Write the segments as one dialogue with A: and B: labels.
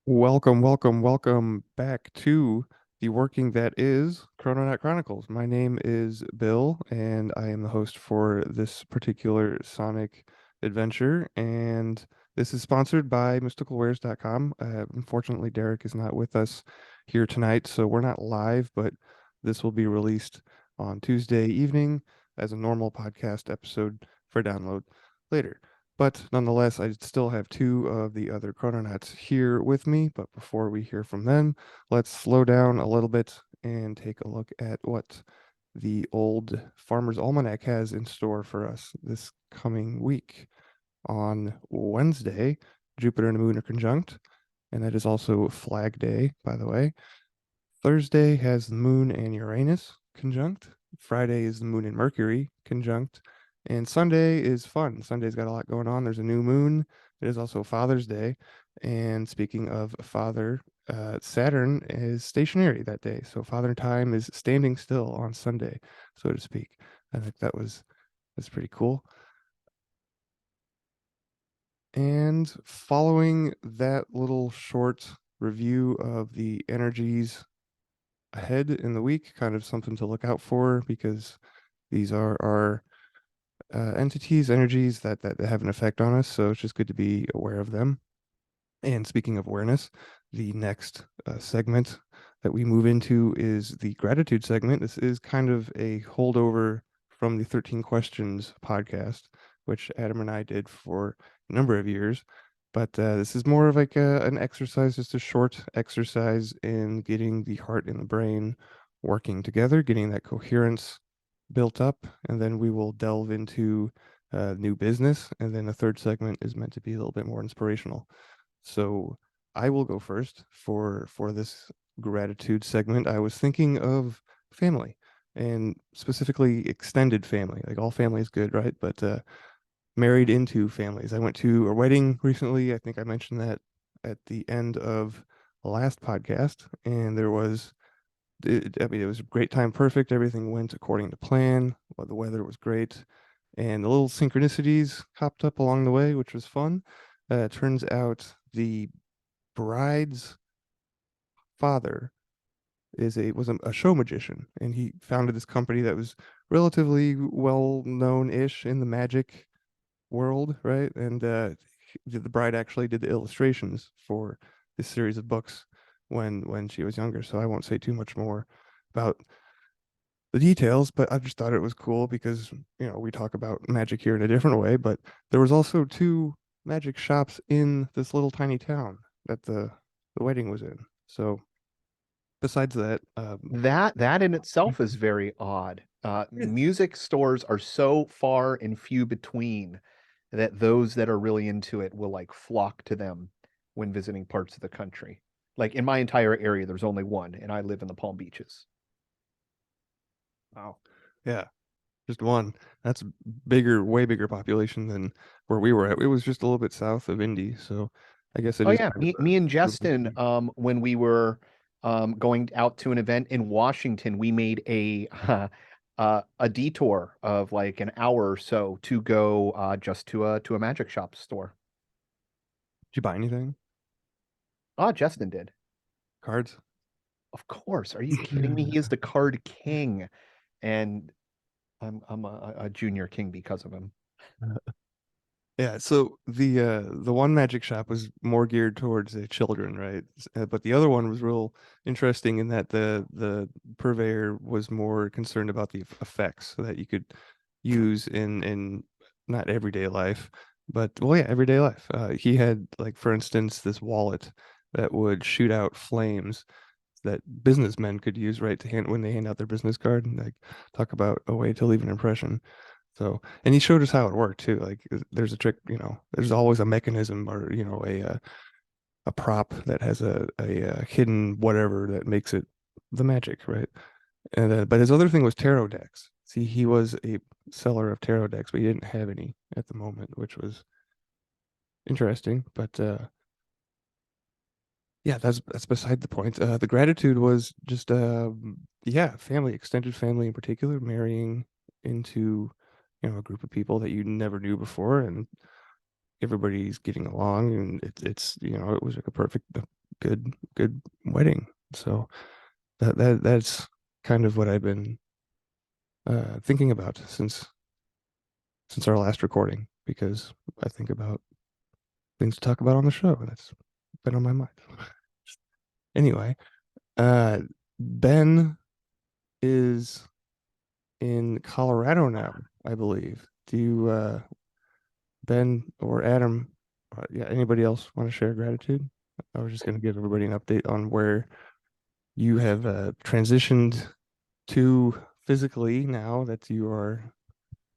A: Welcome back to the working that is Chrononaut Chronicles. My name is Bill, and I am the host for this particular Sonic adventure. And this is sponsored by mysticalwares.com. Unfortunately, Derek is not with us here tonight, so we're not live, but this will be released on Tuesday evening as a normal podcast episode for download later. But nonetheless, I still have two of the other Chrononauts here with me. But before we hear from them, let's slow down a little bit and take a look at what the old Farmer's Almanac has in store for us this coming week. On Wednesday, Jupiter and the Moon are conjunct, and that is also Flag Day, by the way. Thursday has the Moon and Uranus conjunct. Friday is the Moon and Mercury conjunct. And Sunday is fun. Sunday's got a lot going on. There's a new moon. It is also Father's Day. And speaking of father, Saturn is stationary that day. So Father Time is standing still on Sunday, so to speak. I think that's pretty cool. And following that little short review of the energies ahead in the week, kind of something to look out for because these are our entities, energies that have an effect on us. So it's just good to be aware of them. And speaking of awareness, the next segment that we move into is the gratitude segment. This is kind of a holdover from the 13 Questions podcast, which Adam and I did for a number of years. But this is more of like an exercise, just a short exercise in getting the heart and the brain working together, getting that coherence built up, and then we will delve into new business. And then the third segment is meant to be a little bit more inspirational. So I will go first for this gratitude segment. I was thinking of family and specifically extended family. Like all family is good, right? But married into families. I went to a wedding recently. I think I mentioned that at the end of the last podcast, and I mean, it was a great time, perfect. Everything went according to plan. Well, the weather was great, and the little synchronicities popped up along the way, which was fun. Turns out the bride's father was a show magician, and he founded this company that was relatively well known-ish in the magic world, right? And the bride actually did the illustrations for this series of books when she was younger. So I won't say too much more about the details, but I just thought it was cool because we talk about magic here in a different way, but there was also two magic shops in this little tiny town that the wedding was in. So besides that,
B: That in itself is
A: mhm.
B: very odd.
A: Yeah.
B: Music stores are so far and few between that those that are really into it will like flock to them when visiting parts of the country. Like in my entire area, there's only one, and I live in the Palm Beaches.
A: Wow. Yeah, just one. That's bigger, way bigger population than where we were at. It was just a little bit south of Indy, so I guess it
B: Oh
A: is
B: yeah,
A: kind of
B: me and
A: a urban
B: Justin,
A: city.
B: when we were going out to an event in Washington, we made a detour of like an hour or so to go just to a magic shop store.
A: Did you buy anything?
B: Oh, Justin did.
A: Cards?
B: Of course. Are you kidding me? He is the card king, and I'm a junior king because of him.
A: Yeah, so the one magic shop was more geared towards the children, right? But the other one was real interesting in that the purveyor was more concerned about the effects that you could use in not everyday life, but well, yeah, everyday life. He had like, for instance, this wallet that would shoot out flames that businessmen could use, right, to hand when they hand out their business card, and like talk about a way to leave an impression. So, and he showed us how it worked too. Like, there's a trick, there's always a mechanism or, a prop that has a hidden whatever that makes it the magic, right? And but his other thing was tarot decks. See, he was a seller of tarot decks, but he didn't have any at the moment, which was interesting. But yeah, that's beside the point. The gratitude was just yeah, family, extended family in particular, marrying into a group of people that you never knew before, and everybody's getting along, and it's it was like a perfect, good wedding. So that's kind of what I've been thinking about since our last recording, because I think about things to talk about on the show, and that's been on my mind. Anyway, uh, Ben is in Colorado now, I believe. Do you, Ben or Adam, yeah, anybody else want to share gratitude? I was just going to give everybody an update on where you have transitioned to physically now that you are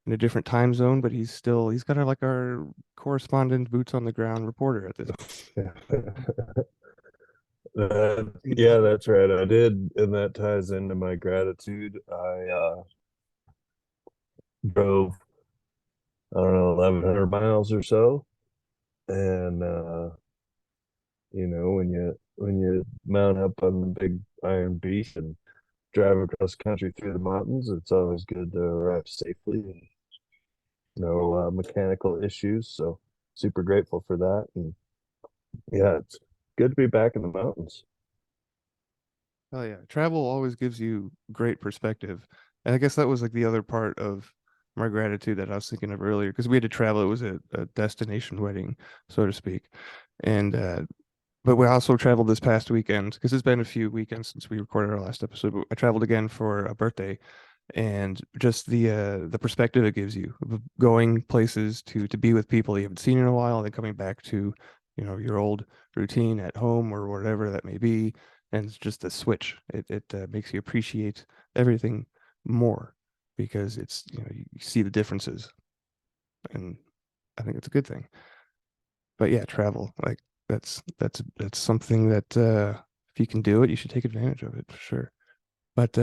A: in a different time zone, but he's kind of like our correspondent, boots on the ground reporter at this point.
C: Yeah, that's right. I did, and that ties into my gratitude. I drove, I don't know, 1,100 miles or so, and when you mount up on the big iron beast and drive across country through the mountains, it's always good to arrive safely and no mechanical issues. So super grateful for that, and yeah, it's good to be back in the mountains.
A: Oh yeah, travel always gives you great perspective. And I guess that was like the other part of my gratitude that I was thinking of earlier, because we had to travel. It was a destination wedding, so to speak. And but we also traveled this past weekend, because it's been a few weekends since we recorded our last episode. But I traveled again for a birthday, and just the perspective it gives you of going places to be with people you haven't seen in a while, and then coming back to your old routine at home or whatever that may be, and it's just a switch. It makes you appreciate everything more, because it's you see the differences, and I think it's a good thing. But yeah, travel, like, that's something that if you can do it, you should take advantage of it for sure. But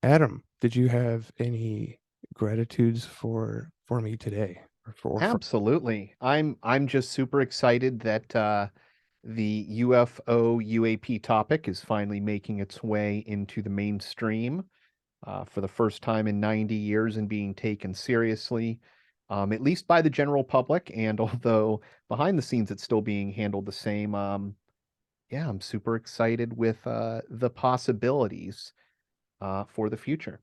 A: Adam, did you have any gratitudes for me today, or for
B: Absolutely. I'm just super excited that the UFO UAP topic is finally making its way into the mainstream for the first time in 90 years and being taken seriously, at least by the general public. And although behind the scenes it's still being handled the same, yeah, I'm super excited with the possibilities for the future.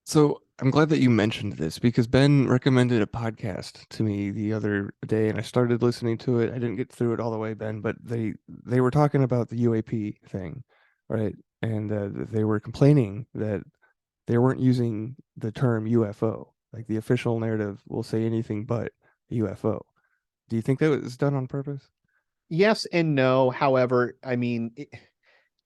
A: So I'm glad that you mentioned this, because Ben recommended a podcast to me the other day, and I started listening to it. I didn't get through it all the way, Ben, but they were talking about the UAP thing, right? And they were complaining that they weren't using the term UFO. Like, the official narrative will say anything but UFO. Do you think that was done on purpose?
B: Yes and no. However, I mean,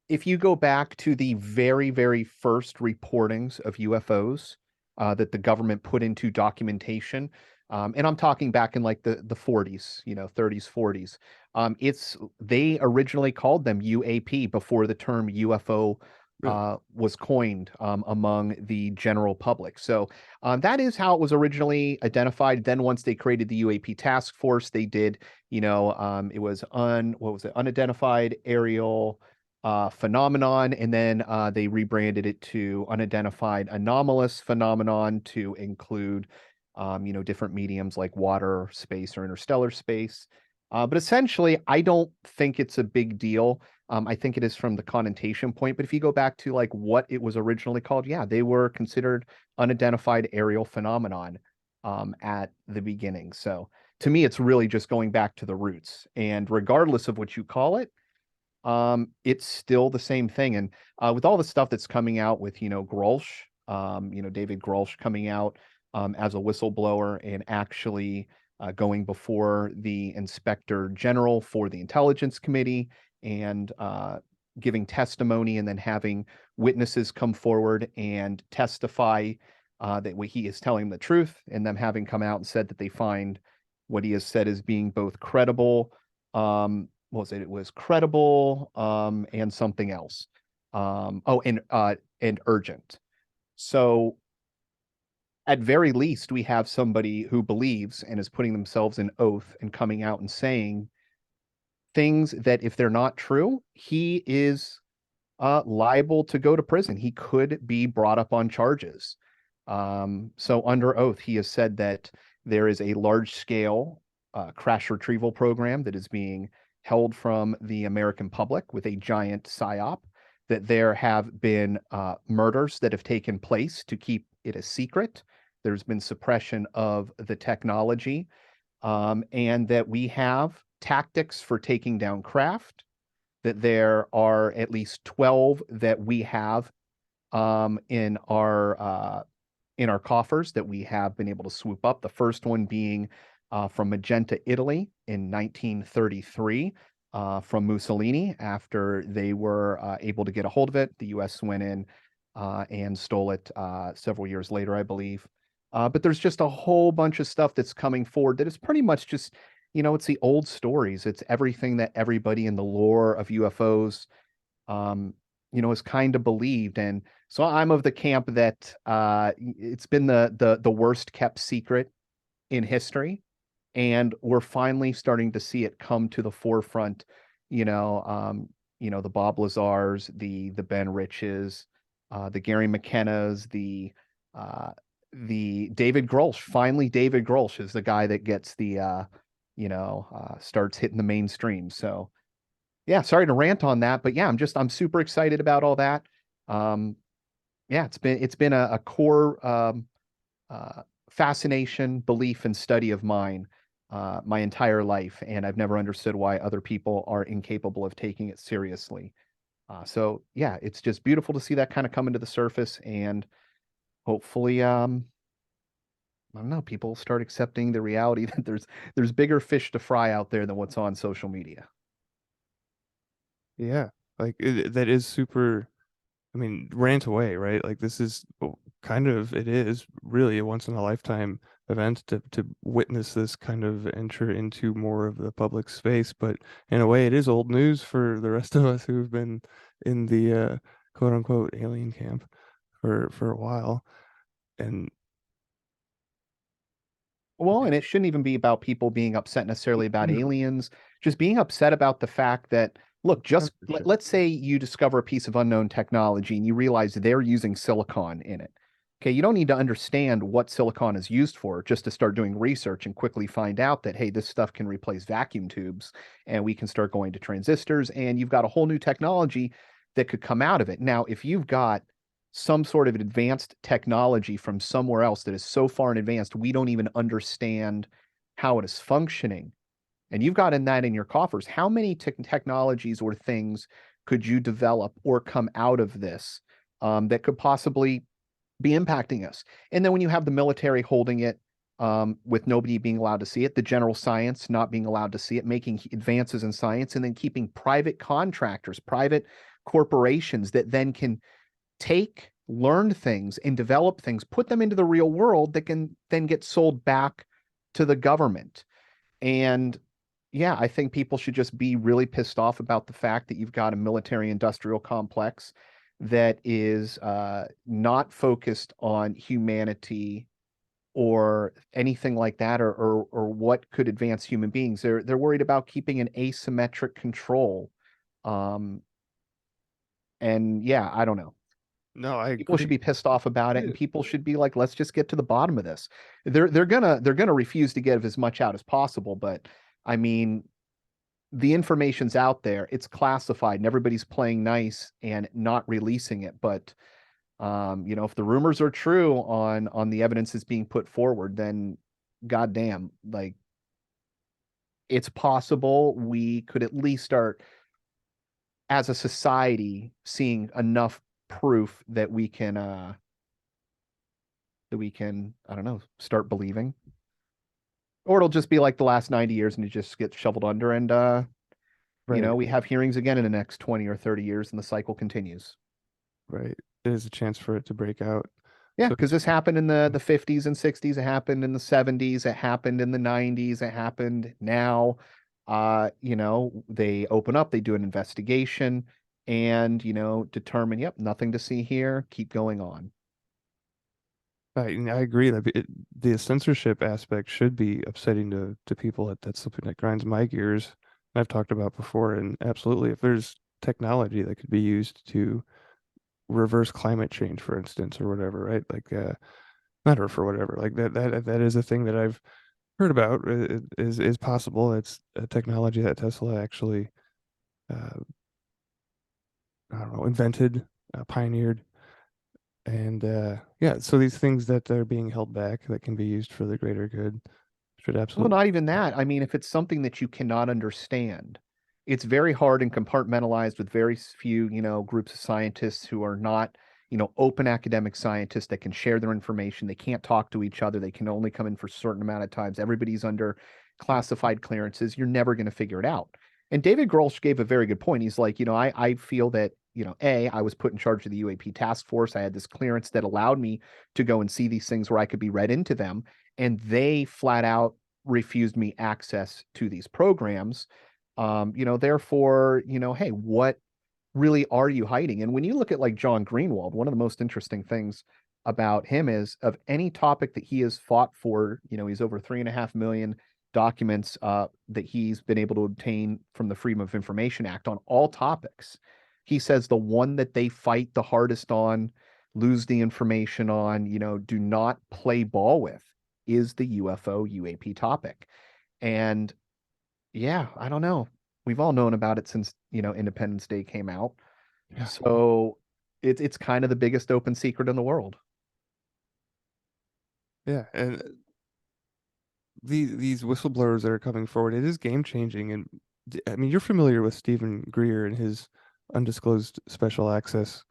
B: if you go back to the very, very first reportings of UFOs that the government put into documentation, and I'm talking back in like the 40s, 30s, 40s, it's they originally called them UAP before the term UFO
A: Really?
B: was coined among the general public. So that is how it was originally identified. Then once they created the UAP task force, they did, it was what was it, unidentified aerial phenomenon, and then they rebranded it to unidentified anomalous phenomenon to include, different mediums like water, space, or interstellar space. But essentially, I don't think it's a big deal. I think it is from the connotation point. But if you go back to like what it was originally called, yeah, they were considered unidentified aerial phenomenon at the beginning. So to me, it's really just going back to the roots. And regardless of what you call it, it's still the same thing. And with all the stuff that's coming out with, Grolsch, David Grolsch coming out as a whistleblower and actually going before the inspector general for the intelligence committee and giving testimony, and then having witnesses come forward and testify that he is telling the truth, and them having come out and said that they find what he has said as being both credible, what was it? It was credible, and something else. And urgent. So at very least, we have somebody who believes and is putting themselves in oath and coming out and saying things that, if they're not true, he is liable to go to prison. He could be brought up on charges. So under oath, he has said that there is a large-scale crash retrieval program that is being held from the American public with a giant psyop, that there have been murders that have taken place to keep it a secret. There's been suppression of the technology, and that we have tactics for taking down craft, that there are at least 12 that we have in our coffers that we have been able to swoop up. The first one being from Magenta, Italy in 1933, from Mussolini. After they were able to get a hold of it, the US went in and stole it several years later, I believe. But there's just a whole bunch of stuff that's coming forward that is pretty much just, it's the old stories. It's everything that everybody in the lore of UFOs is kind of believed. And so I'm of the camp that it's been the worst kept secret in history, and we're finally starting to see it come to the forefront. The Bob Lazars, the Ben Riches, the Gary McKennas, the David Grolsch. Finally, David Grolsch is the guy that gets the starts hitting the mainstream. So yeah, sorry to rant on that, but yeah, I'm super excited about all that. Yeah, it's been a core fascination, belief, and study of mine my entire life, and I've never understood why other people are incapable of taking it seriously. So yeah, it's just beautiful to see that kind of come into the surface, and hopefully, I don't know, people start accepting the reality that there's bigger fish to fry out there than what's on social media.
A: Yeah, like that is super. I mean, rant away, right? Like this is it is really a once in a lifetime event to witness this kind of enter into more of the public space. But in a way, it is old news for the rest of us who've been in the quote unquote alien camp for a while. And
B: Well, and it shouldn't even be about people being upset necessarily about aliens, just being upset about the fact that, look,
A: yeah,
B: just
A: for sure.
B: let's say you discover a piece of unknown technology and you realize they're using silicon in it. Okay, you don't need to understand what silicon is used for just to start doing research and quickly find out that, hey, this stuff can replace vacuum tubes and we can start going to transistors, and you've got a whole new technology that could come out of it. Now, if you've got some sort of advanced technology from somewhere else that is so far in advanced, we don't even understand how it is functioning. And you've got that in your coffers. How many technologies or things could you develop or come out of this that could possibly be impacting us? And then when you have the military holding it with nobody being allowed to see it, the general science not being allowed to see it, making advances in science, and then keeping private contractors, private corporations that then can take learned things and develop things, put them into the real world that can then get sold back to the government. And yeah, I think people should just be really pissed off about the fact that you've got a military industrial complex that is not focused on humanity or anything like that, or what could advance human beings. They're worried about keeping an asymmetric control. Um, and yeah, I don't know.
A: No, I
B: People should
A: agree.
B: be pissed off about it,
A: Yeah.
B: and people should be like, let's just get to the bottom of this. They're gonna refuse to give as much out as possible, but I mean, the information's out there, it's classified, and everybody's playing nice and not releasing it. But if the rumors are true on the evidence that's being put forward, then goddamn, like, it's possible we could at least start as a society seeing enough proof that we can, I don't know, start believing. Or it'll just be like the last 90 years and it just gets shoveled under, and
A: Right,
B: we have hearings again in the next 20 or 30 years and the cycle continues.
A: right. There's a chance for it to break out.
B: Yeah,
A: So
B: because this happened in the 50s and 60s, it happened in the 70s, it happened in the 90s, it happened now. They open up, they do an investigation, and determine, yep, nothing to see here, keep going on.
A: I agree that the censorship aspect should be upsetting to people. That's something that grinds my gears. I've talked about before, and absolutely, if there's technology that could be used to reverse climate change, for instance, or whatever, right? Like not or for whatever. Like that is a thing that I've heard about. Is possible. It's a technology that Tesla actually, uh, I don't know, invented, pioneered, and yeah. So these things that are being held back that can be used for the greater good should
B: Well,
A: absolutely.
B: not even that. I mean, if it's something that you cannot understand, it's very hard and compartmentalized with very few, groups of scientists who are not, open academic scientists that can share their information. They can't talk to each other. They can only come in for a certain amount of times. Everybody's under classified clearances. You're never going to figure it out. And David Grohl gave a very good point. He's like, I feel that, I was put in charge of the UAP task force. I had this clearance that allowed me to go and see these things where I could be read into them. And they flat out refused me access to these programs. Therefore, hey, what really are you hiding? And when you look at like John Greenwald, one of the most interesting things about him is of any topic that he has fought for, he's over 3.5 million documents that he's been able to obtain from the Freedom of Information Act on all topics. He says the one that they fight the hardest on, lose the information on, do not play ball with is the UFO UAP topic. And yeah, I don't know. We've all known about it since, Independence Day came out.
A: Yeah,
B: So it's kind of the biggest open secret in the world.
A: yeah, and these whistleblowers that are coming forward, it is game changing. And I mean, you're familiar with Stephen Greer and his undisclosed special access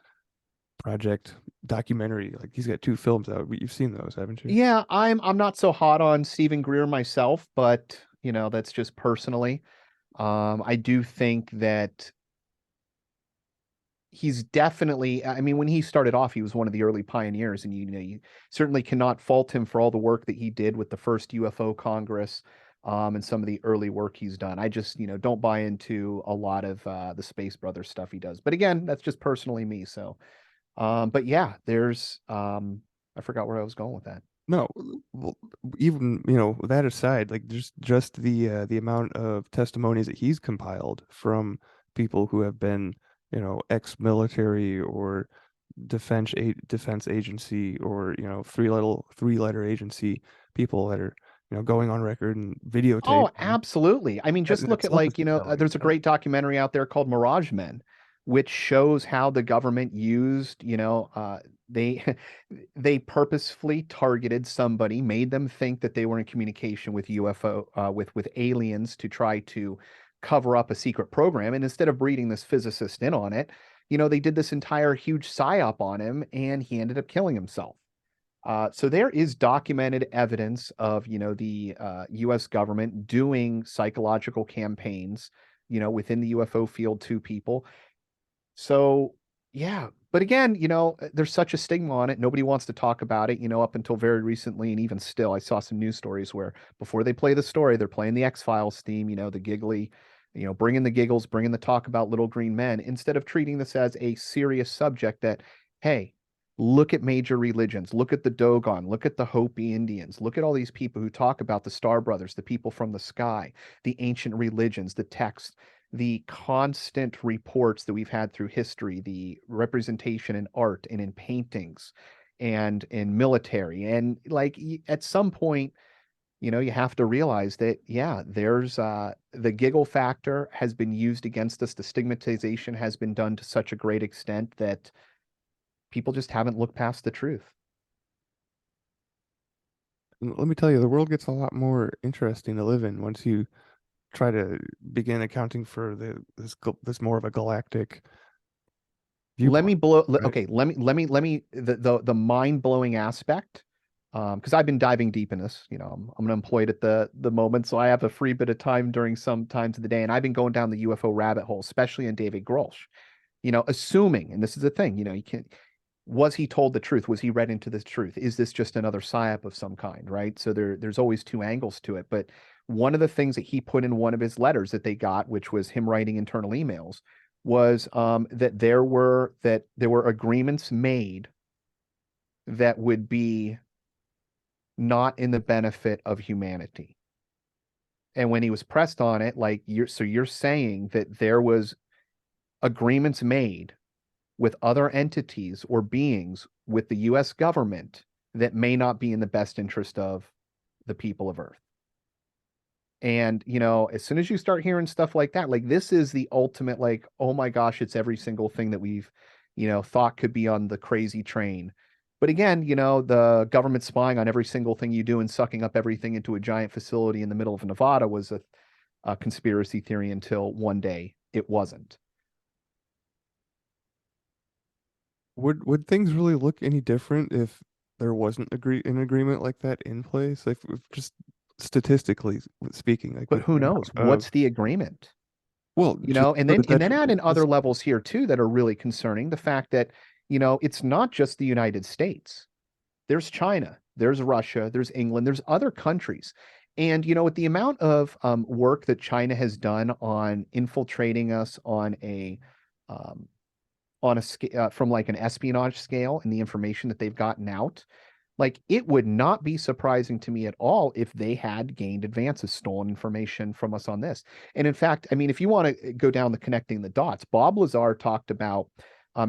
A: project documentary. Like he's got two films out. You've seen those, haven't you?
B: Yeah, I'm not so hot on Stephen Greer myself, but that's just personally. I do think that he's definitely, I mean, when he started off, he was one of the early pioneers, and you certainly cannot fault him for all the work that he did with the first UFO Congress, and some of the early work he's done. I just, don't buy into a lot of the Space Brothers stuff he does. But again, that's just personally me. So, but yeah, there's I forgot where I was going with that.
A: No, well, even that aside, like just the amount of testimonies that he's compiled from people who have been ex-military or defense agency or three letter agency people that are going on record and
B: Oh,
A: videotaping.
B: absolutely. I mean,
A: That
B: just
A: in
B: look at
A: itself is
B: like,
A: compelling.
B: there's a great documentary out there called Mirage Men, which shows how the government used, they they purposefully targeted somebody, made them think that they were in communication with UFO, with aliens to try to cover up a secret program. And instead of breeding this physicist in on it, they did this entire huge psyop on him, and he ended up killing himself. So there is documented evidence of, the U.S. government doing psychological campaigns, within the UFO field to people. So yeah, but again, there's such a stigma on it. Nobody wants to talk about it, up until very recently, and even still, I saw some news stories where before they play the story, they're playing the X-Files theme, the giggly, bringing the giggles, bringing the talk about little green men, instead of treating this as a serious subject that, hey, look at major religions, look at the Dogon, look at the Hopi Indians, look at all these people who talk about the Star Brothers, the people from the sky, the ancient religions, the texts, the constant reports that we've had through history, the representation in art and in paintings and in military. And like at some point, you have to realize that, yeah, there's the giggle factor has been used against us. The stigmatization has been done to such a great extent that people just haven't looked past the truth.
A: And let me tell you, the world gets a lot more interesting to live in once you try to begin accounting for this more of a galactic
B: Let me
A: viewpoint,
B: blow
A: right?
B: okay, let me the mind-blowing aspect, because I've been diving deep in this. I'm unemployed at the moment, so I have a free bit of time during some times of the day, and I've been going down the UFO rabbit hole, especially in David Grohl. Assuming, and this is the thing, you can, was he told the truth? Was he read into the truth? Is this just another psyop of some kind, right? So there's always two angles to it. But one of the things that he put in one of his letters that they got, which was him writing internal emails, was that there were agreements made that would be not in the benefit of humanity. And when he was pressed on it, like you're saying that there was agreements made with other entities or beings with the US government that may not be in the best interest of the people of Earth. And, you know, as soon as you start hearing stuff like that, like this is the ultimate, like, oh my gosh, it's every single thing that we've, you know, thought could be on the crazy train. But again, you know, the government spying on every single thing you do and sucking up everything into a giant facility in the middle of Nevada was a conspiracy theory until one day it wasn't.
A: Would things really look any different if there wasn't an agreement like that in place? Like just statistically speaking, like
B: But
A: with
B: who
A: the amount
B: knows?
A: of
B: What's the agreement?
A: well,
B: You
A: just
B: know,
A: for the
B: and then add in
A: detriment.
B: other levels here too that are really concerning. The fact that, you know, it's not just the United States. There's China, there's Russia, there's England, there's other countries. And, you know, with the amount of work that China has done on infiltrating us um, on a from like an espionage scale and the information that they've gotten out, like it would not be surprising to me at all if they had gained advances, stolen information from us on this. And in fact, I mean, if you want to go down the connecting the dots, Bob Lazar talked about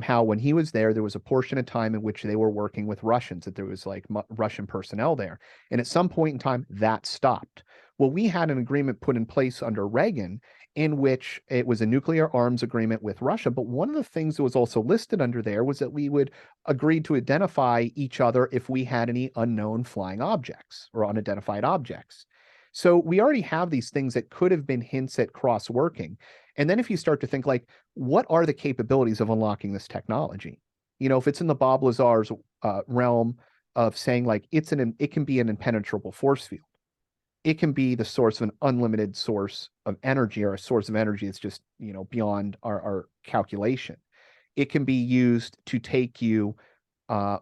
B: how when he was there was a portion of time in which they were working with Russians, that there was like Russian personnel there. And at some point in time, that stopped. Well, we had an agreement put in place under Reagan in which it was a nuclear arms agreement with Russia. But one of the things that was also listed under there was that we would agree to identify each other if we had any unknown flying objects or unidentified objects. So we already have these things that could have been hints at cross working. And then if you start to think like, what are the capabilities of unlocking this technology? You know, if it's in the Bob Lazar's realm of saying like it can be an impenetrable force field, it can be the source of an unlimited source of energy or a source of energy that's just, you know, beyond our calculation. It can be used to take you uh,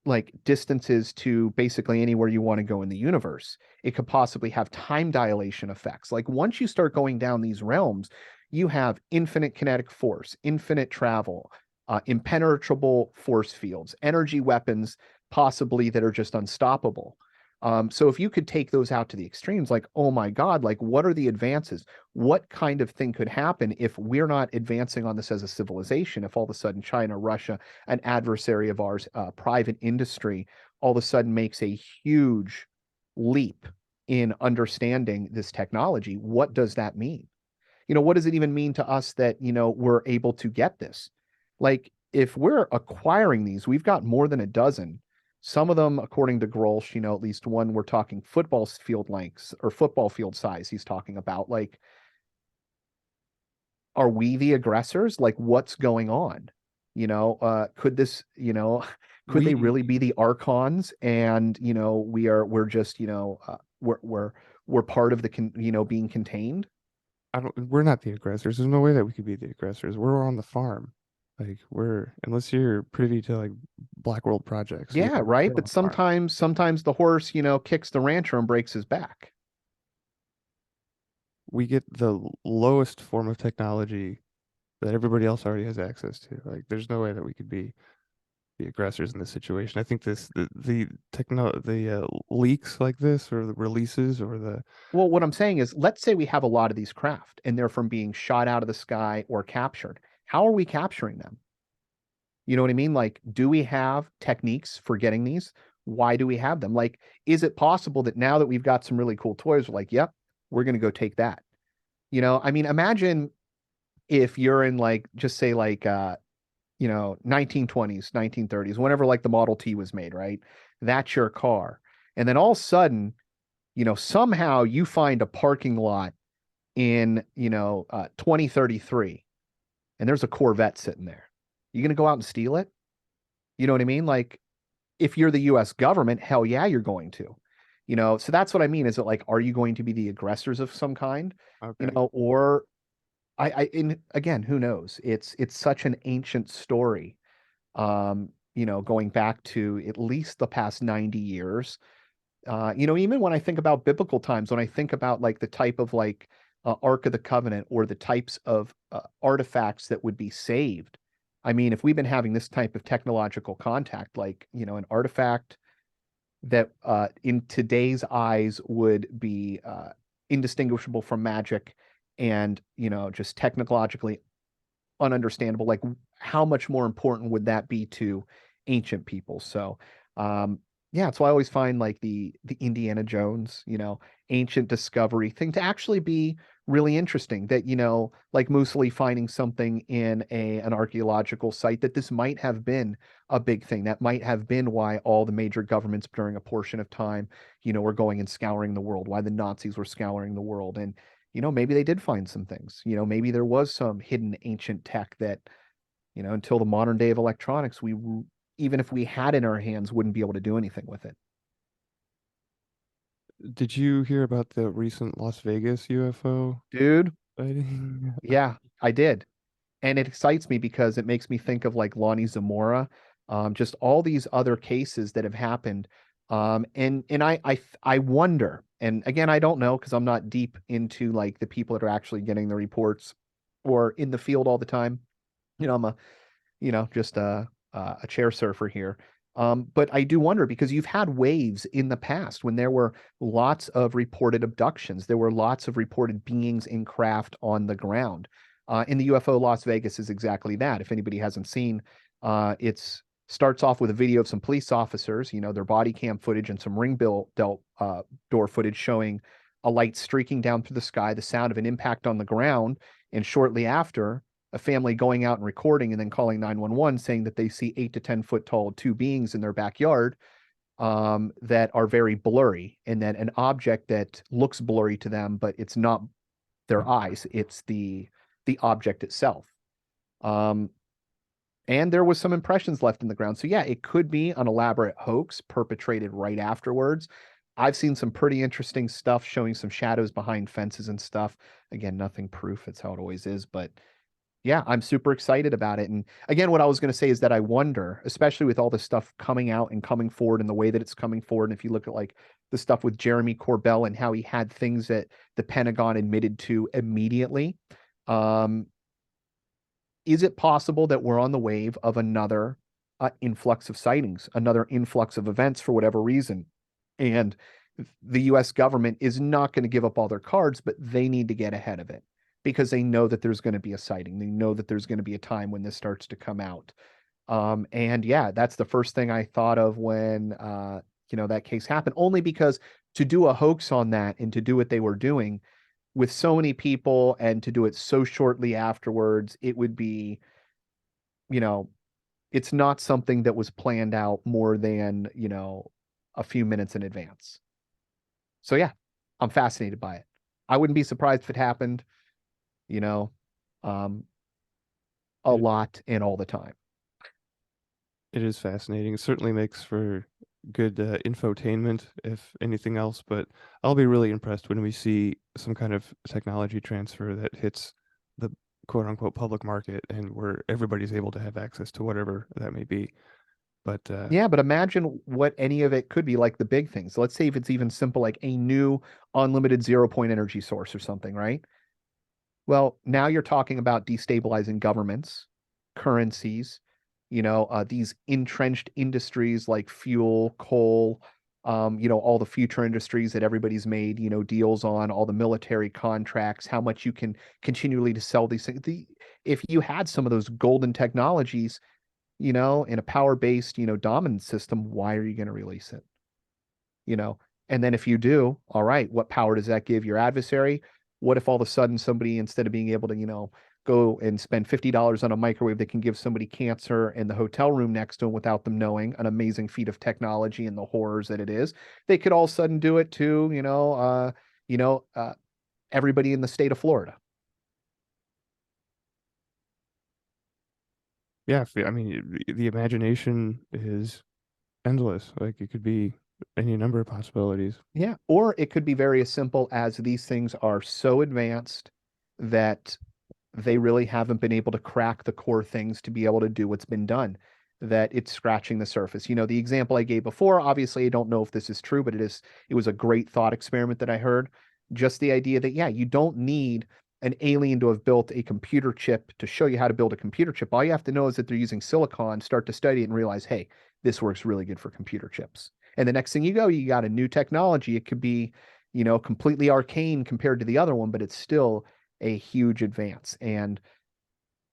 B: like distances to basically anywhere you want to go in the universe. It could possibly have time dilation effects. Like once you start going down these realms, you have infinite kinetic force, infinite travel, impenetrable force fields, energy weapons, possibly that are just unstoppable. So if you could take those out to the extremes, like, oh my God, like what are the advances? What kind of thing could happen if we're not advancing on this as a civilization? If all of a sudden China, Russia, an adversary of ours, private industry, all of a sudden makes a huge leap in understanding this technology, what does that mean? You know, what does it even mean to us that, you know, we're able to get this? Like, if we're acquiring these, we've got more than a dozen. Some of them, according to Grolsch, you know, at least one, we're talking football field lengths or football field size. He's talking about like, are we the aggressors? Like, what's going on? You know, could this, you know, could they
A: We
B: really be the Archons? And you know, we're just, you know, we're part of the you know, being contained.
A: I don't we're not the aggressors. There's no way that we could be the aggressors. We're on the farm. Like we're unless you're privy to like Black World projects,
B: Yeah,
A: we're
B: right.
A: on
B: But
A: the farm.
B: sometimes the horse, you know, kicks the rancher and breaks his back.
A: We get the lowest form of technology that everybody else already has access to. Like there's no way that we could be the aggressors in this situation. I think the leaks like this or the releases or the
B: Well, what I'm saying is, let's say we have a lot of these craft and they're from being shot out of the sky or captured. How are we capturing them? You know what I mean? Like, do we have techniques for getting these? Why do we have them? Like, is it possible that now that we've got some really cool toys, we're like, yep, we're going to go take that? You know, I mean, imagine if you're in like, just say like, you know, 1920s, 1930s, whenever like the Model T was made, right? That's your car. And then all of a sudden, you know, somehow you find a parking lot in, you know, 2033 and there's a Corvette sitting there. You going to go out and steal it? You know what I mean? Like, if you're the US government, hell yeah, you're going to. You know, so that's what I mean. Is it like, are you going to be the aggressors of some kind? You
A: okay.
B: know, or in again, who knows? It's such an ancient story. You know, going back to at least the past 90 years. You know, even when I think about biblical times, when I think about like the type of like Ark of the Covenant or the types of artifacts that would be saved. I mean, if we've been having this type of technological contact, like, you know, an artifact that in today's eyes would be indistinguishable from magic and, you know, just technologically ununderstandable, like how much more important would that be to ancient people? So, Yeah, that's why I always find like the Indiana Jones, ancient discovery thing to actually be really interesting. That, like Moosely finding something in an archaeological site, that this might have been a big thing. That might have been why all the major governments during a portion of time, were going and scouring the world, why the Nazis were scouring the world. And, maybe they did find some things. Maybe there was some hidden ancient tech that, until the modern day of electronics, even if we had in our hands, wouldn't be able to do anything with it.
A: Did you hear about the recent Las Vegas UFO
B: Dude,
A: sighting?
B: yeah, I did. And it excites me because it makes me think of like Lonnie Zamora, just all these other cases that have happened. And I wonder, and again, I don't know because I'm not deep into like the people that are actually getting the reports or in the field all the time. I'm just a chair surfer here. But I do wonder because you've had waves in the past when there were lots of reported abductions. There were lots of reported beings in craft on the ground. In the UFO Las Vegas is exactly that. If anybody hasn't seen, it's starts off with a video of some police officers, their body cam footage and some door footage showing a light streaking down through the sky, the sound of an impact on the ground, and shortly after, a family going out and recording and then calling 911 saying that they see 8 to 10 foot tall two beings in their backyard, that are very blurry, and then an object that looks blurry to them, but it's not their eyes, it's the object itself. Um, and there was some impressions left in the ground. So yeah, it could be an elaborate hoax perpetrated right afterwards. I've seen some pretty interesting stuff showing some shadows behind fences and stuff. Again, nothing proof. It's how it always is. But yeah, I'm super excited about it. And again, what I was going to say is that I wonder, especially with all this stuff coming out and coming forward and the way that it's coming forward. And if you look at like the stuff with Jeremy Corbell and how he had things that the Pentagon admitted to immediately, um, is it possible that we're on the wave of another influx of sightings, another influx of events for whatever reason? And the US government is not going to give up all their cards, but they need to get ahead of it because they know that there's going to be a sighting. They know that there's going to be a time when this starts to come out. And yeah, that's the first thing I thought of when, that case happened, only because to do a hoax on that and to do what they were doing with so many people and to do it so shortly afterwards, it would be, you know, it's not something that was planned out more than, a few minutes in advance. So yeah, I'm fascinated by it. I wouldn't be surprised if it happened, you know, um, a
A: It,
B: lot and all the time.
A: it is fascinating. It certainly makes for good infotainment, if anything else. But I'll be really impressed when we see some kind of technology transfer that hits the quote unquote public market and where everybody's able to have access to whatever that may be. But
B: Yeah, but imagine what any of it could be like the big things. Let's say if it's even simple, like a new unlimited 0 point energy source or something, right? Well, now you're talking about destabilizing governments, currencies, these entrenched industries like fuel, coal, all the future industries that everybody's made, deals on, all the military contracts, how much you can continually to sell these things. If you had some of those golden technologies, in a power-based, dominant system, why are you going to release it? you know and then if you do, all right, what power does that give your adversary? What if all of a sudden somebody, instead of being able to go and spend $50 on a microwave that can give somebody cancer in the hotel room next to them without them knowing, an amazing feat of technology and the horrors that it is, they could all of a sudden do it to everybody in the state of Florida.
A: yeah, I mean, the imagination is endless. Like it could be any number of possibilities.
B: Yeah, or it could be very as simple as these things are so advanced that they really haven't been able to crack the core things to be able to do what's been done, that it's scratching the surface. The example I gave before, obviously, I don't know if this is true, but it was a great thought experiment that I heard. Just the idea that, yeah, you don't need an alien to have built a computer chip to show you how to build a computer chip. All you have to know is that they're using silicon, start to study it and realize, hey, this works really good for computer chips. And the next thing you got a new technology. It could be, completely arcane compared to the other one, but it's still a huge advance. And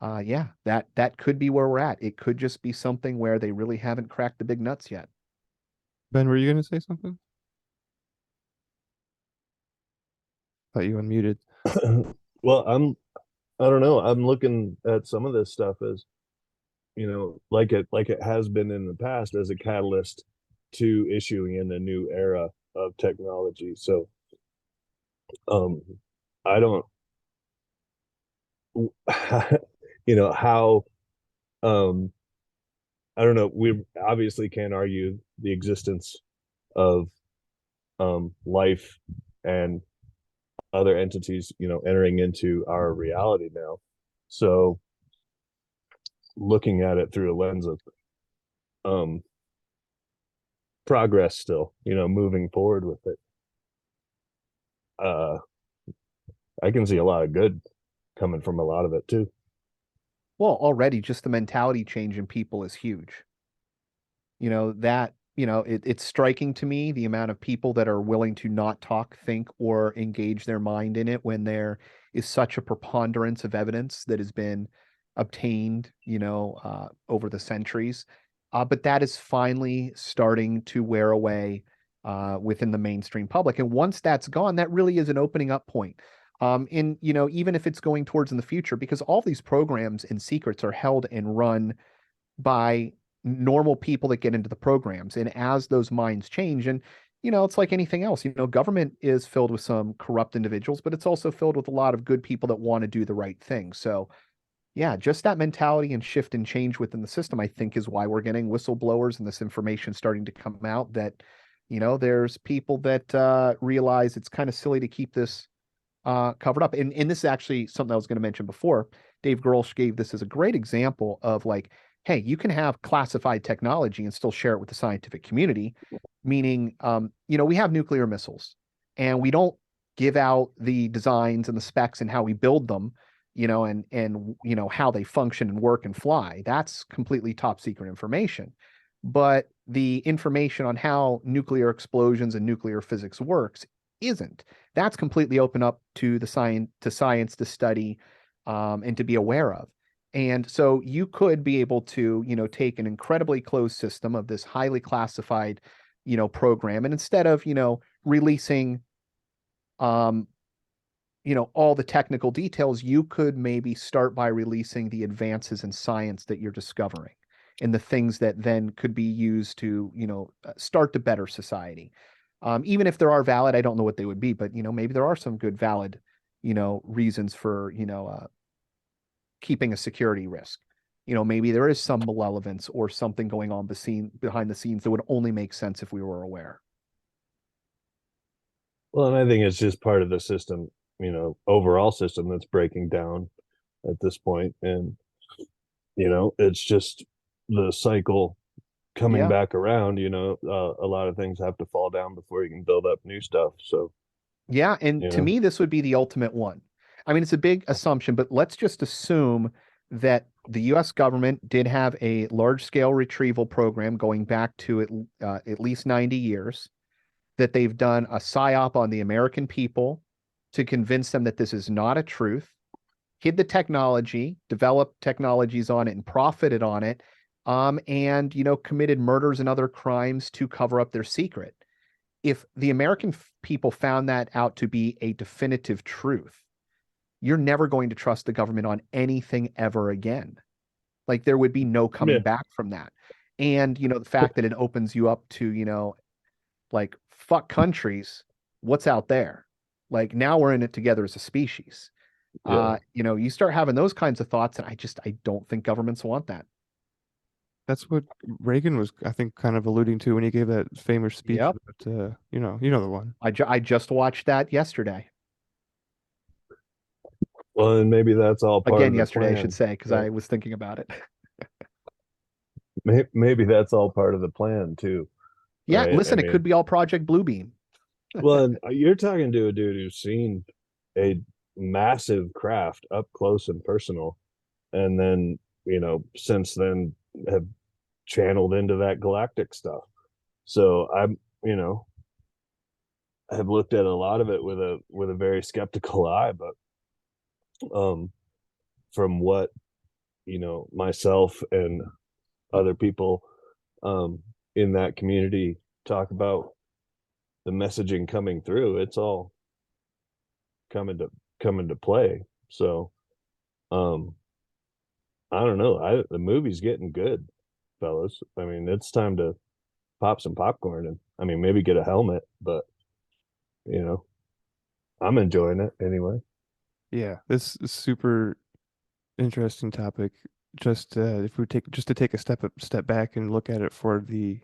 B: yeah, that could be where we're at. It could just be something where they really haven't cracked the big nuts yet.
A: Ben, were you going to say something? Thought you unmuted.
C: Well, I don't know. I'm looking at some of this stuff as, like it has been in the past as a catalyst to issuing in a new era of technology. So, um, I don't, how, um, I don't know. We obviously can't argue the existence of life and other entities, entering into our reality now. So looking at it through a lens of um progress still, moving forward with it. Uh I can see a lot of good coming from a lot of it too.
B: Well, already just the mentality change in people is huge. It's striking to me the amount of people that are willing to not talk, think, or engage their mind in it when there is such a preponderance of evidence that has been obtained, over the centuries. But that is finally starting to wear away within the mainstream public. And once that's gone, that really is an opening up point. Even if it's going towards in the future, because all these programs and secrets are held and run by normal people that get into the programs. And as those minds change, and it's like anything else, government is filled with some corrupt individuals, but it's also filled with a lot of good people that want to do the right thing. So yeah, just that mentality and shift and change within the system, I think, is why we're getting whistleblowers and this information starting to come out that, there's people that realize it's kind of silly to keep this covered up. And this is actually something I was going to mention before. Dave Grohl gave this as a great example of like, hey, you can have classified technology and still share it with the scientific community. Meaning, we have nuclear missiles, and we don't give out the designs and the specs and how we build them, and how they function and work and fly. That's completely top secret information. But the information on how nuclear explosions and nuclear physics works isn't. That's completely open up to the science to study and to be aware of. And so you could be able to, take an incredibly closed system of this highly classified, program, and instead of, releasing, um, all the technical details, you could maybe start by releasing the advances in science that you're discovering and the things that then could be used to, start to better society. Even if there are valid, I don't know what they would be, but maybe there are some good valid, reasons for keeping a security risk. Maybe there is some malevolence or something going on behind the scenes that would only make sense if we were aware.
C: Well, and I think it's just part of the system, overall system that's breaking down at this point. And, it's just the cycle coming
B: Yeah.
C: back around. A lot of things have to fall down before you can build up new stuff. So,
B: Yeah. And
C: you
B: to
C: know,
B: me, this would be the ultimate one. I mean, it's a big assumption, but let's just assume that the US government did have a large scale retrieval program going back to at least 90 years, that they've done a psyop on the American people to convince them that this is not a truth, hid the technology, developed technologies on it, and profited on it, and committed murders and other crimes to cover up their secret. If the American people found that out to be a definitive truth, you're never going to trust the government on anything ever again. Like there would be no coming
C: yeah,
B: back from that. And the fact that it opens you up to, like fuck countries, what's out there? Like now we're in it together as a species.
C: yeah.
B: You start having those kinds of thoughts, and I don't think governments want that.
A: That's what Reagan was, I think, kind of alluding to when he gave that famous speech
B: Yep.
A: about, you know the one.
B: I just watched that yesterday.
C: Well, and maybe that's all part
B: Again
C: of the
B: yesterday, I should
C: plan,
B: say, because
C: right?
B: I was thinking about it.
C: Maybe that's all part of the plan too,
B: Yeah,
C: right? I
B: listen, it could
C: mean,
B: be all Project Bluebeam.
C: well, and you're talking to a dude who's seen a massive craft up close and personal, and then, since then have channeled into that galactic stuff. So have looked at a lot of it with a very skeptical eye, but um, from what myself and other people um, in that community talk about the messaging coming through, it's all coming to play. So um I don't know. The movie's getting good, fellas. I mean, it's time to pop some popcorn and I mean maybe get a helmet, but you know, I'm enjoying it anyway.
A: Yeah, this is super interesting topic. Just if we take just to take a step back and look at it for the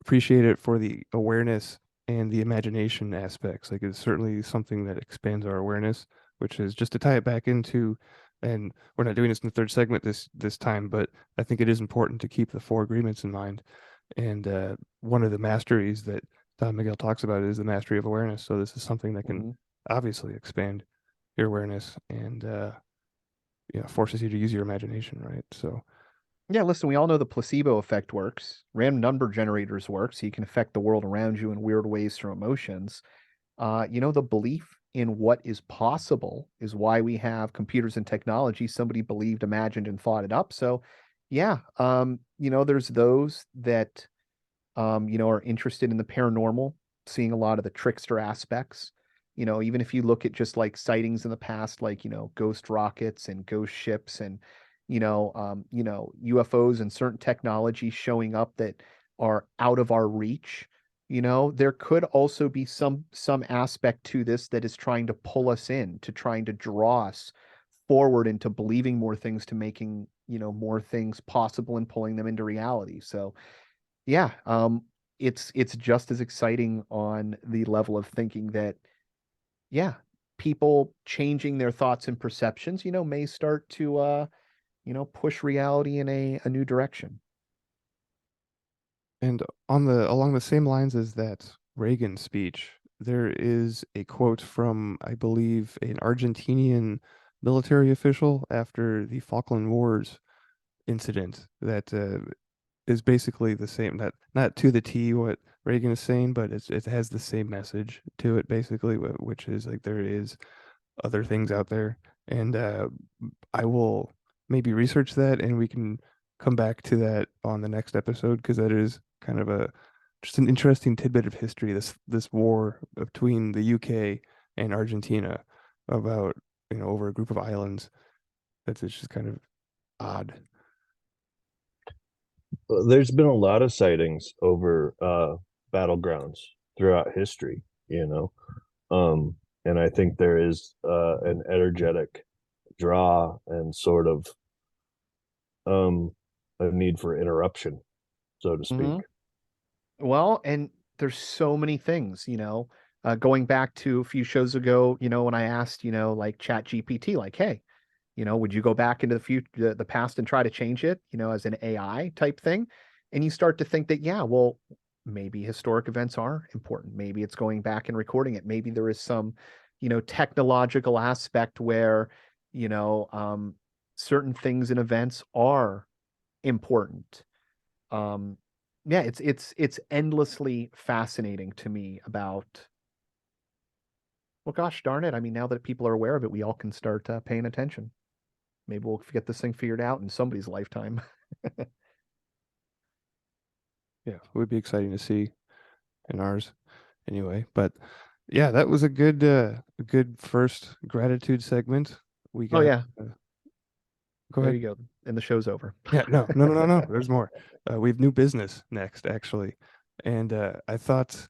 A: appreciate it for the awareness and the imagination aspects. Like it's certainly something that expands our awareness, which is just to tie it back into, and we're not doing this in the third segment this time, but I think it is important to keep the four agreements in mind. And one of the masteries that Don Miguel talks about is the mastery of awareness. So this is something that can
B: Mm-hmm.
A: obviously expand your awareness and forces you to use your imagination, right? So
B: Yeah, listen, we all know the placebo effect works. Random number generators work, so you can affect the world around you in weird ways through emotions. The belief in what is possible is why we have computers and technology. Somebody believed, imagined, and thought it up. So, yeah, there's those that are interested in the paranormal, seeing a lot of the trickster aspects. Even if you look at just like sightings in the past, like, ghost rockets and ghost ships and, UFOs and certain technologies showing up that are out of our reach. There could also be some aspect to this that is trying to pull us in, to trying to draw us forward into believing more things, to making, more things possible and pulling them into reality. So, yeah, it's just as exciting on the level of thinking that, yeah, people changing their thoughts and perceptions, may start to push reality in a new direction.
A: and along the same lines as that Reagan speech, there is a quote from, I believe, an Argentinian military official after the Falkland Wars incident that is basically the same, not to the T what Reagan is saying, but it has the same message to it basically, which is like there is other things out there. And I will maybe research that and we can come back to that on the next episode because that is kind of a just an interesting tidbit of history, this war between the UK and Argentina about, over a group of islands. That's it's just kind of odd.
C: There's been a lot of sightings over battlegrounds throughout history, you know. And I think there is an energetic draw and sort of um a need for interruption, so to speak.
B: Hmm. Well, and there's so many things, going back to a few shows ago, when I asked, like Chat GPT, like, hey, would you go back into the future, the past and try to change it, as an AI type thing? And you start to think that, yeah, well, maybe historic events are important. Maybe it's going back and recording it. Maybe there is some, technological aspect where, you know, um, certain things and events are important. Um, yeah, it's endlessly fascinating to me about, well, gosh darn it. I mean, now that people are aware of it, we all can start paying attention. Maybe we'll get this thing figured out in somebody's lifetime.
A: Yeah, it would be exciting to see in ours anyway. But yeah, that was a good first gratitude segment. We
B: Oh
A: got
B: yeah,
A: go
B: there
A: ahead.
B: you go. And the show's over.
A: Yeah, no, no, no, no, no. There's more. We have new business next, actually, and I thought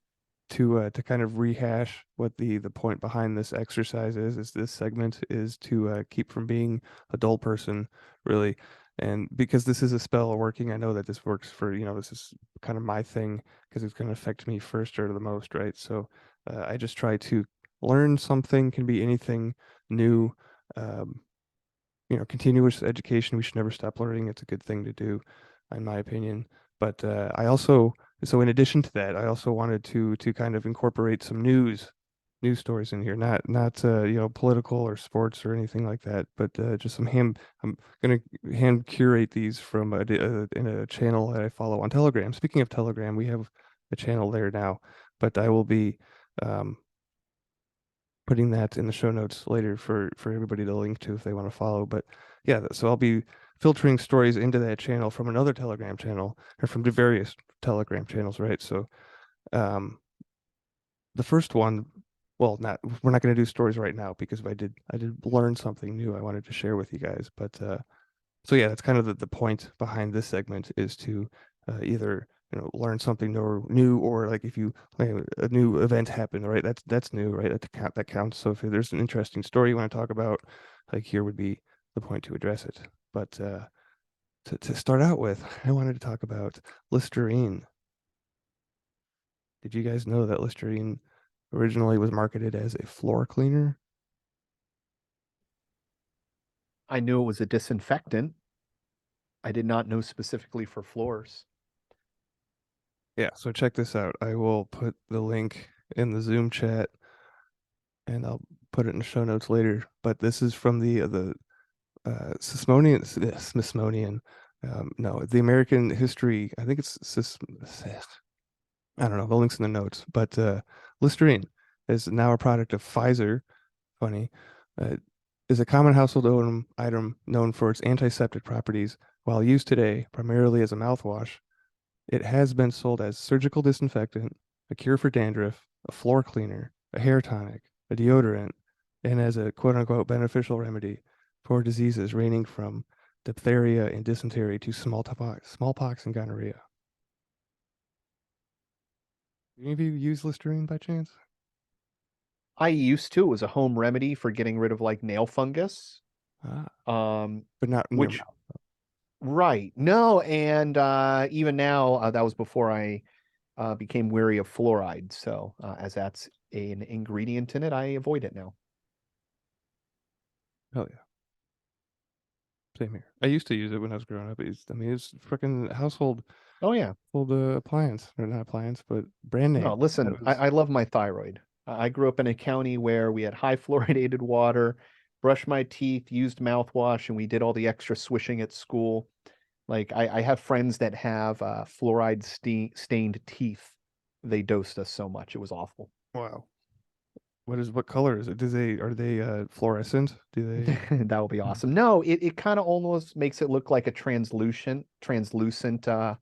A: to kind of rehash what the point behind this exercise is this segment is to keep from being a dull person, really, and because this is a spell working, I know that this works for this is kind of my thing because it's going to affect me first or the most, right? So I just try to learn something, can be anything new. Um, continuous education, we should never stop learning. It's a good thing to do, in my opinion. But so in addition to that, I also wanted to kind of incorporate some news stories in here, not political or sports or anything like that, but just I'm gonna hand curate these from in a channel that I follow on Telegram. Speaking of Telegram, we have a channel there now, but I will be um, putting that in the show notes later for everybody to link to if they want to follow. But yeah, so I'll be filtering stories into that channel from another Telegram channel or from the various Telegram channels, right? So the first one, well, not we're not going to do stories right now because I did learn something new I wanted to share with you guys. But so yeah, that's kind of the point behind this segment is to either learn something new or like if you like a new event happened, right? That's new, right? That counts. So if there's an interesting story you want to talk about, like here would be the point to address it. But to start out with, I wanted to talk about Listerine. Did you guys know that Listerine originally was marketed as a floor cleaner?
B: I knew it was a disinfectant. I did not know specifically for floors.
A: Yeah, so check this out. I will put the link in the Zoom chat and I'll put it in the show notes later. But this is from the Smithsonian. No, the American History. I think I don't know. The link's in the notes. But Listerine is now a product of Pfizer. Funny, uh, is a common household item known for its antiseptic properties. While used today primarily as a mouthwash, it has been sold as surgical disinfectant, a cure for dandruff, a floor cleaner, a hair tonic, a deodorant, and as a quote unquote beneficial remedy for diseases ranging from diphtheria and dysentery to smallpox and gonorrhea. Do any of you use Listerine by chance?
B: I used to. It was a home remedy for getting rid of like nail fungus.
A: Ah,
B: Um,
A: but not in your
B: which
A: mouth.
B: right. No, and even now, that was before I became wary of fluoride. So, as that's an ingredient in it, I avoid it now.
A: Hell yeah. Same here. I used to use it when I was growing up. I mean, it's freaking household
B: Oh yeah.
A: old appliance, or not appliance, but brand
B: No,
A: name.
B: listen,
A: That
B: I,
A: was
B: I love my thyroid. I grew up in a county where we had high fluoridated water, brushed my teeth, used mouthwash, and we did all the extra swishing at school. Like I have friends that have fluoride stained teeth. They dosed us so much. It was awful.
A: wow. What color is it? Are they fluorescent? Do they
B: That would be
A: Hmm.
B: awesome. No, it kind of almost makes it look like a translucent color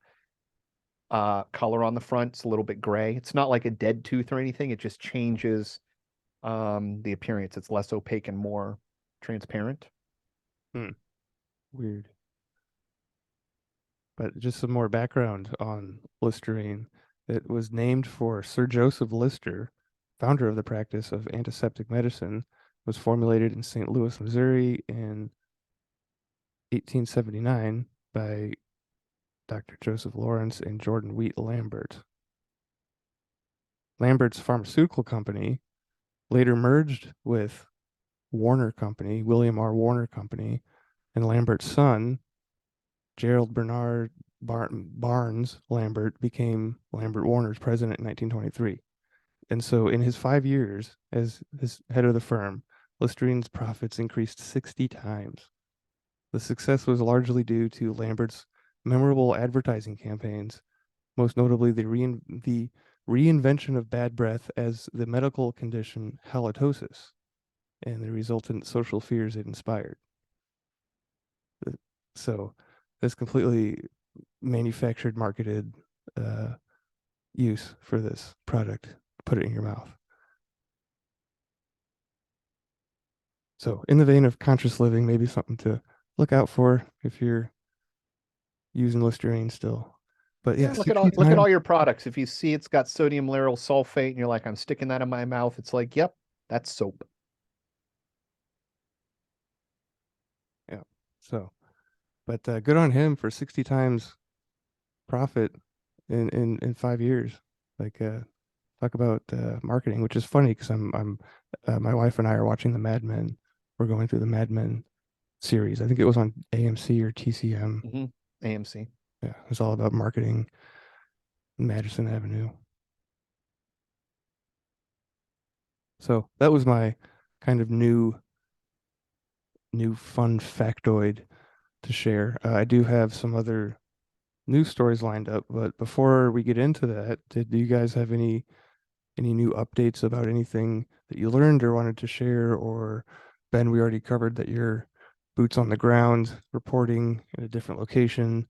B: on the front. It's a little bit gray. It's not like a dead tooth or anything. It just changes the appearance. It's less opaque and more transparent.
A: Hmm. Weird. But just some more background on Listerine. It was named for Sir Joseph Lister, founder of the practice of antiseptic medicine, was formulated in St. Louis, Missouri in 1879 by Dr. Joseph Lawrence and Jordan Wheat Lambert. Lambert's pharmaceutical company later merged with Warner Company, William R. Warner Company, and Lambert's son, Gerald Bernard Barnes Lambert, became Lambert Warner's president in 1923. And so, in his 5 years as his head of the firm, Listerine's profits increased 60 times. The success was largely due to Lambert's memorable advertising campaigns, most notably the reinvention of bad breath as the medical condition halitosis and the resultant social fears it inspired. So, this completely manufactured, marketed uh, use for this product. Put it in your mouth. So, in the vein of conscious living, maybe something to look out for if you're using Listerine still. But yeah,
B: Yeah,
A: 60
B: look at
A: times.
B: all your products. If you see it's got sodium lauryl sulfate and you're like, I'm sticking that in my mouth, it's like, yep, that's soap.
A: Yeah. So, but good on him for 60 times profit in 5 years. Like, talk about marketing, which is funny because my wife and I are watching the Mad Men. We're going through the Mad Men series. I think it was on AMC or TCM.
B: Hmm. AMC.
A: Yeah, it's all about marketing Madison Avenue. So that was my kind of new fun factoid to share. I do have some other news stories lined up, but before we get into that, do you guys have any new updates about anything that you learned or wanted to share? Or Ben, we already covered that you're boots on the ground reporting in a different location.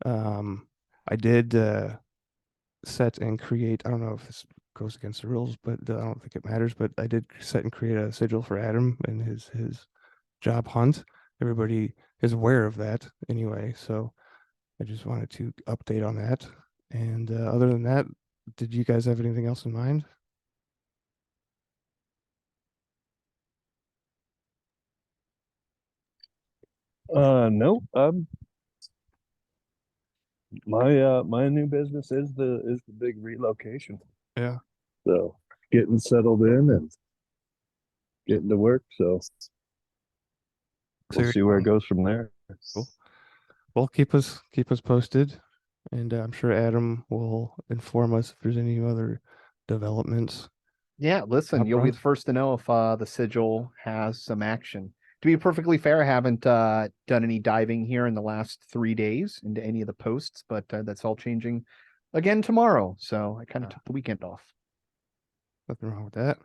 A: I did. set and create. I don't know if this goes against the rules, but I don't think it matters. But I did set and create a sigil for Adam and his job hunt. Everybody is aware of that anyway, so I just wanted to update on that. And other than that, did you guys have anything else in mind?
C: No. My new business is the big relocation.
A: Yeah.
C: So getting settled in and getting to work. So
A: So
C: we'll
A: you're
C: see where it
A: going.
C: goes from there.
A: Cool. Well, keep us posted, and I'm sure Adam will inform us if there's any other developments
B: Yeah, listen,
A: up
B: you'll be
A: front.
B: the first to know if the sigil has some action. To be perfectly fair, I haven't done any diving here in the last 3 days into any of the posts, but that's all changing again tomorrow. So I kind of took the weekend off.
A: Nothing wrong with that.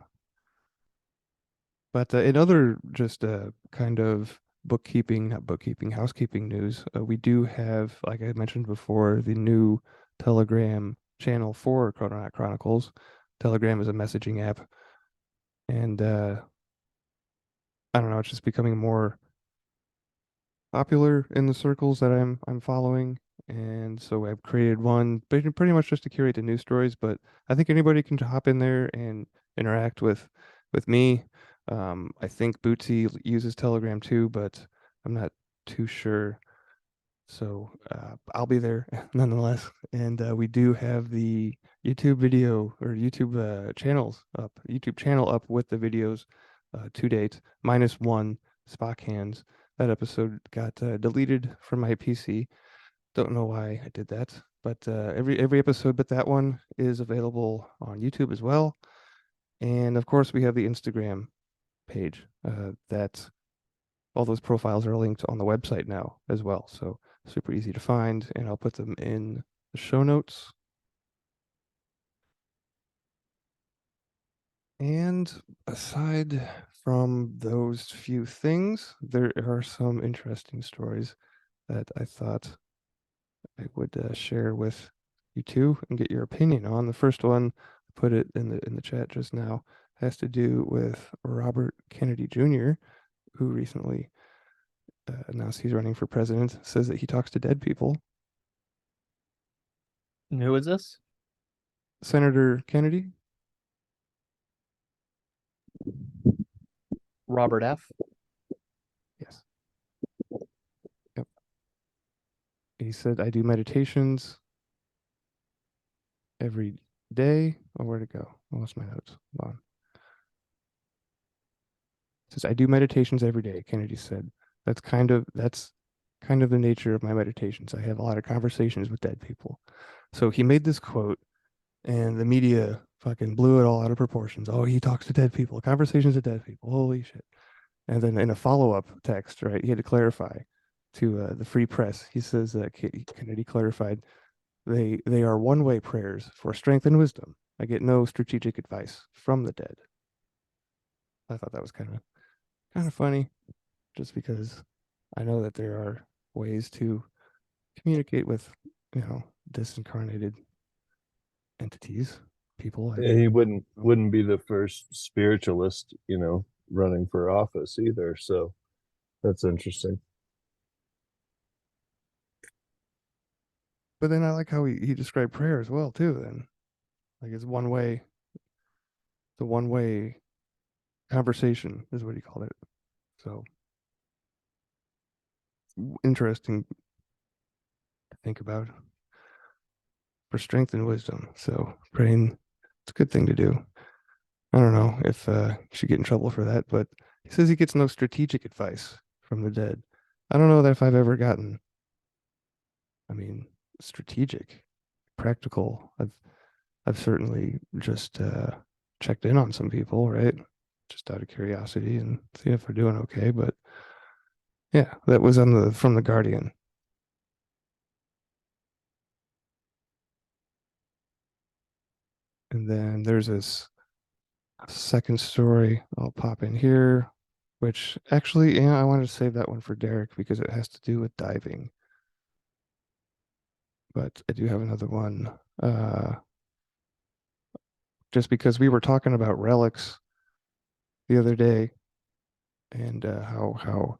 A: But in other just kind of not bookkeeping, housekeeping news, we do have, like I mentioned before, the new Telegram channel for Chrononaut Chronicles. Telegram is a messaging app, and I don't know, it's just becoming more popular in the circles that I'm following. And so I've created one pretty much just to curate the news stories, but I think anybody can hop in there and interact with me. I think Bootsy uses Telegram too, but I'm not too sure. So I'll be there nonetheless. And we do have the YouTube video or YouTube channel up with the videos to date, minus one Spock hands. That episode got deleted from my PC. Don't know why I did that, but every episode but that one is available on YouTube as well. And of course, we have the Instagram page that all those profiles are linked on the website now as well. So super easy to find, and I'll put them in the show notes. And aside from those few things, there are some interesting stories that I thought I would share with you two and get your opinion on. The first one, I put it in the chat just now, has to do with Robert Kennedy Jr., who recently announced he's running for president. Says that he talks to dead people.
B: And who is this?
A: Senator Kennedy.
B: Robert F.
A: Yes. Yep. He said, I do meditations every day. Oh, where'd it go? I lost my notes. Hold on. Says, I do meditations every day, Kennedy said. That's kind of the nature of my meditations. I have a lot of conversations with dead people. So he made this quote, and the media fucking blew it all out of proportions. Oh, he talks to dead people, conversations with dead people. Holy shit. And then in a follow-up text, right, he had to clarify to the Free Press. He says that Kennedy clarified they are one-way prayers for strength and wisdom. I get no strategic advice from the dead. I thought that was kind of funny, just because I know that there are ways to communicate with, disincarnated entities, people.
C: He wouldn't be the first spiritualist, running for office either. So that's interesting.
A: But then I like how he described prayer as well too. Then, like it's one way, the one way conversation is what he called it. So interesting to think about for strength and wisdom. So praying, it's a good thing to do. I don't know if he should get in trouble for that, but he says he gets no strategic advice from the dead. I don't know that if I've ever gotten, I mean, strategic, practical. I've certainly just checked in on some people, right? Just out of curiosity and see if they're doing okay. But yeah, that was on the from the Guardian. And then there's this second story I'll pop in here, which actually, yeah, I wanted to save that one for Derek because it has to do with diving. But I do have another one. just because we were talking about relics the other day, and how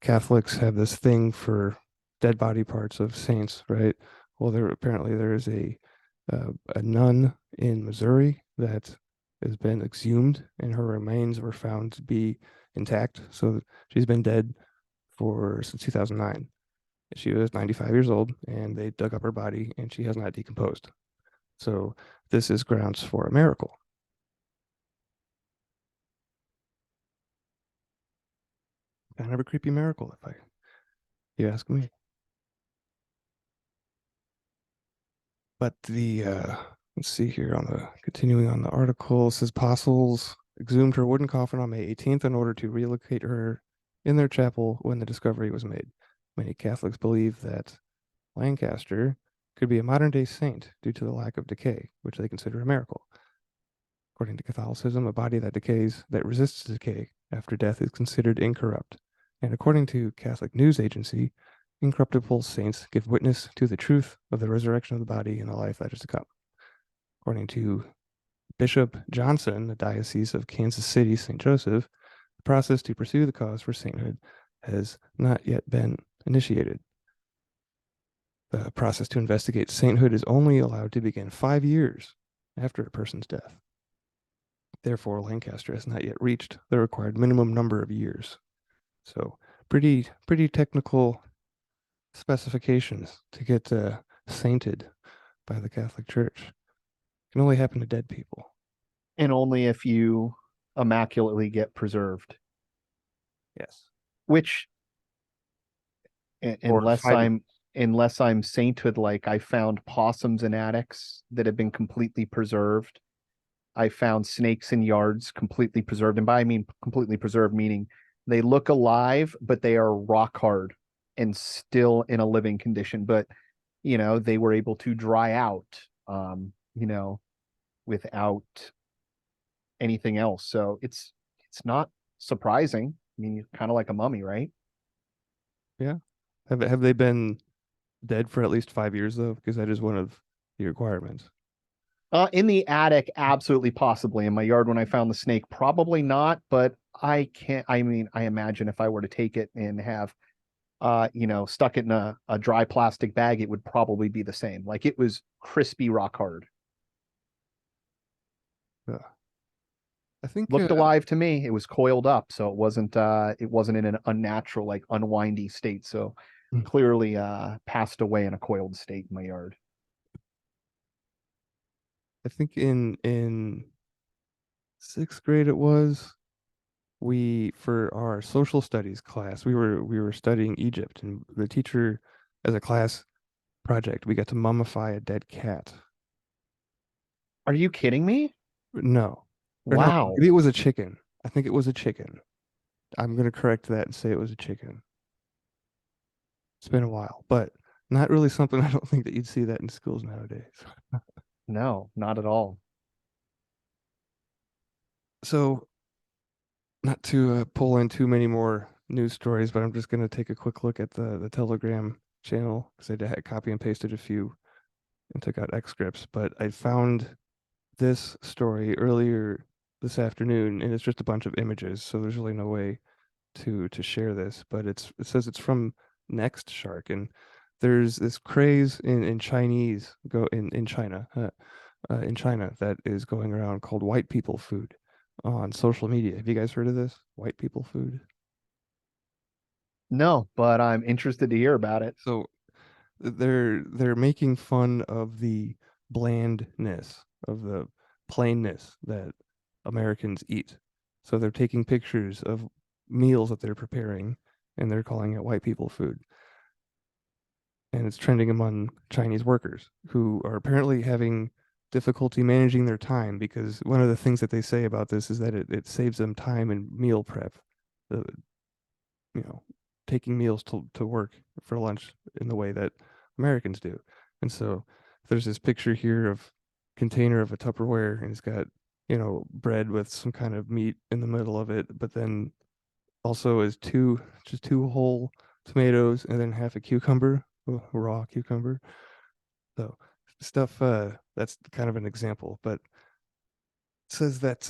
A: Catholics have this thing for dead body parts of saints, right? Well, there is a nun in Missouri that has been exhumed, and her remains were found to be intact. So she's been dead for since 2009. She was 95 years old, and they dug up her body, and she has not decomposed. So this is grounds for a miracle. Kind of a creepy miracle, if you ask me. But the let's see here on the continuing on the article, it says apostles exhumed her wooden coffin on May 18th in order to relocate her in their chapel when the discovery was made. Many Catholics believe that Lancaster could be a modern day saint due to the lack of decay, which they consider a miracle. According to Catholicism, a body that decays, that resists decay after death is considered incorrupt. And according to Catholic News Agency, incorruptible saints give witness to the truth of the resurrection of the body and the life that is to come. According to Bishop Johnson, the Diocese of Kansas City, St. Joseph, the process to pursue the cause for sainthood has not yet been initiated. The process to investigate sainthood is only allowed to begin 5 years after a person's death. Therefore, Lancaster has not yet reached the required minimum number of years. So pretty technical specifications to get sainted by the Catholic Church. It can only happen to dead people.
B: And only if you immaculately get preserved.
A: Yes.
B: Which,
A: Or
B: unless I'm sainthood, like I found possums in attics that have been completely preserved. I found snakes in yards completely preserved. And by I mean completely preserved, meaning they look alive, but they are rock hard and still in a living condition. But, they were able to dry out, without anything else. So it's not surprising. I mean, kind of like a mummy, right?
A: Yeah. Have they been dead for at least 5 years though? Because that is one of the requirements.
B: In the attic, absolutely, possibly. In my yard, when I found the snake, probably not. But I can't. I mean, I imagine if I were to take it and have, stuck it in a dry plastic bag, it would probably be the same. Like it was crispy, rock hard.
A: Yeah. I think
B: Looked alive to me. It was coiled up, so it wasn't in an unnatural, like unwindy state. So clearly passed away in a coiled state in my yard.
A: I think in sixth grade it was, we for our social studies class we were studying Egypt, and the teacher, as a class project, we got to mummify a dead cat.
B: Are you kidding me?
A: No, or no,
B: Wow.
A: maybe it was a chicken. I think it was a chicken. I'm gonna correct that and say it was a chicken. It's been a while, but not really something I don't think that you'd see that in schools nowadays.
B: No, not at all.
A: So, not to pull in too many more news stories, but I'm just gonna take a quick look at the Telegram channel because I had copy and pasted a few and took out excerpts. But I found this story earlier this afternoon, and it's just a bunch of images, so there's really no way to share this. But it says it's from Next Shark, and there's this craze in Chinese go in China in China that is going around called white people food on social media. Have you guys heard of this? White people food?
B: No, but I'm interested to hear about it.
A: So they're making fun of the blandness, of the plainness that Americans eat. So they're taking pictures of meals that they're preparing, and they're calling it white people food. And it's trending among Chinese workers who are apparently having difficulty managing their time, because one of the things that they say about this is that it saves them time in meal prep. The, you know, taking meals to work for lunch in the way that Americans do. And so there's this picture here of container of a Tupperware, and it's got, bread with some kind of meat in the middle of it, but then also is just two whole tomatoes and then half a cucumber, a raw cucumber. So stuff that's kind of an example, but says that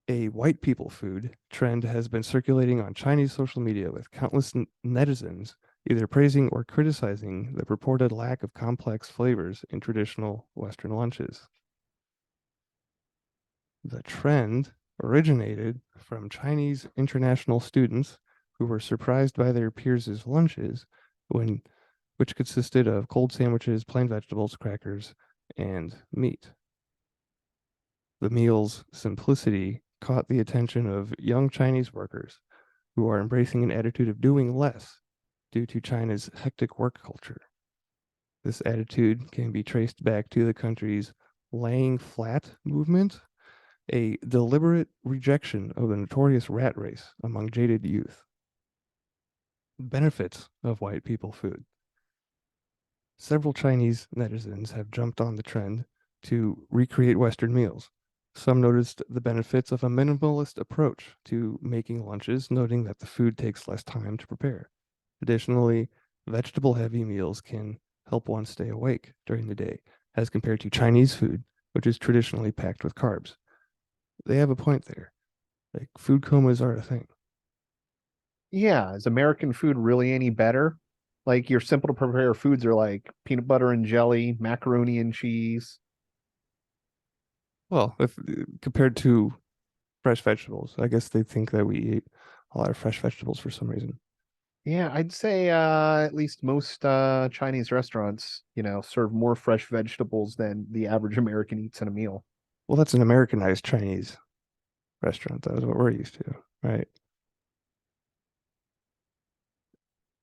A: a white people food trend has been circulating on Chinese social media with countless netizens either praising or criticizing the purported lack of complex flavors in traditional Western lunches. The trend originated from Chinese international students who were surprised by their peers' lunches when which consisted of cold sandwiches, plain vegetables, crackers, and meat. The meal's simplicity caught the attention of young Chinese workers who are embracing an attitude of doing less due to China's hectic work culture. This attitude can be traced back to the country's laying flat movement, a deliberate rejection of the notorious rat race among jaded youth. Benefits of white people food. Several Chinese netizens have jumped on the trend to recreate Western meals. Some noticed the benefits of a minimalist approach to making lunches, noting that the food takes less time to prepare. Additionally, vegetable-heavy meals can help one stay awake during the day, as compared to Chinese food, which is traditionally packed with carbs. They have a point there. Like food comas are a thing.
B: Yeah, is American food really any better? Like your simple to prepare foods are like peanut butter and jelly, macaroni and cheese.
A: Well, if compared to fresh vegetables, I guess they think that we eat a lot of fresh vegetables for some reason.
B: Yeah, I'd say at least most Chinese restaurants, serve more fresh vegetables than the average American eats in a meal.
A: Well, that's an Americanized Chinese restaurant. That is what we're used to, right?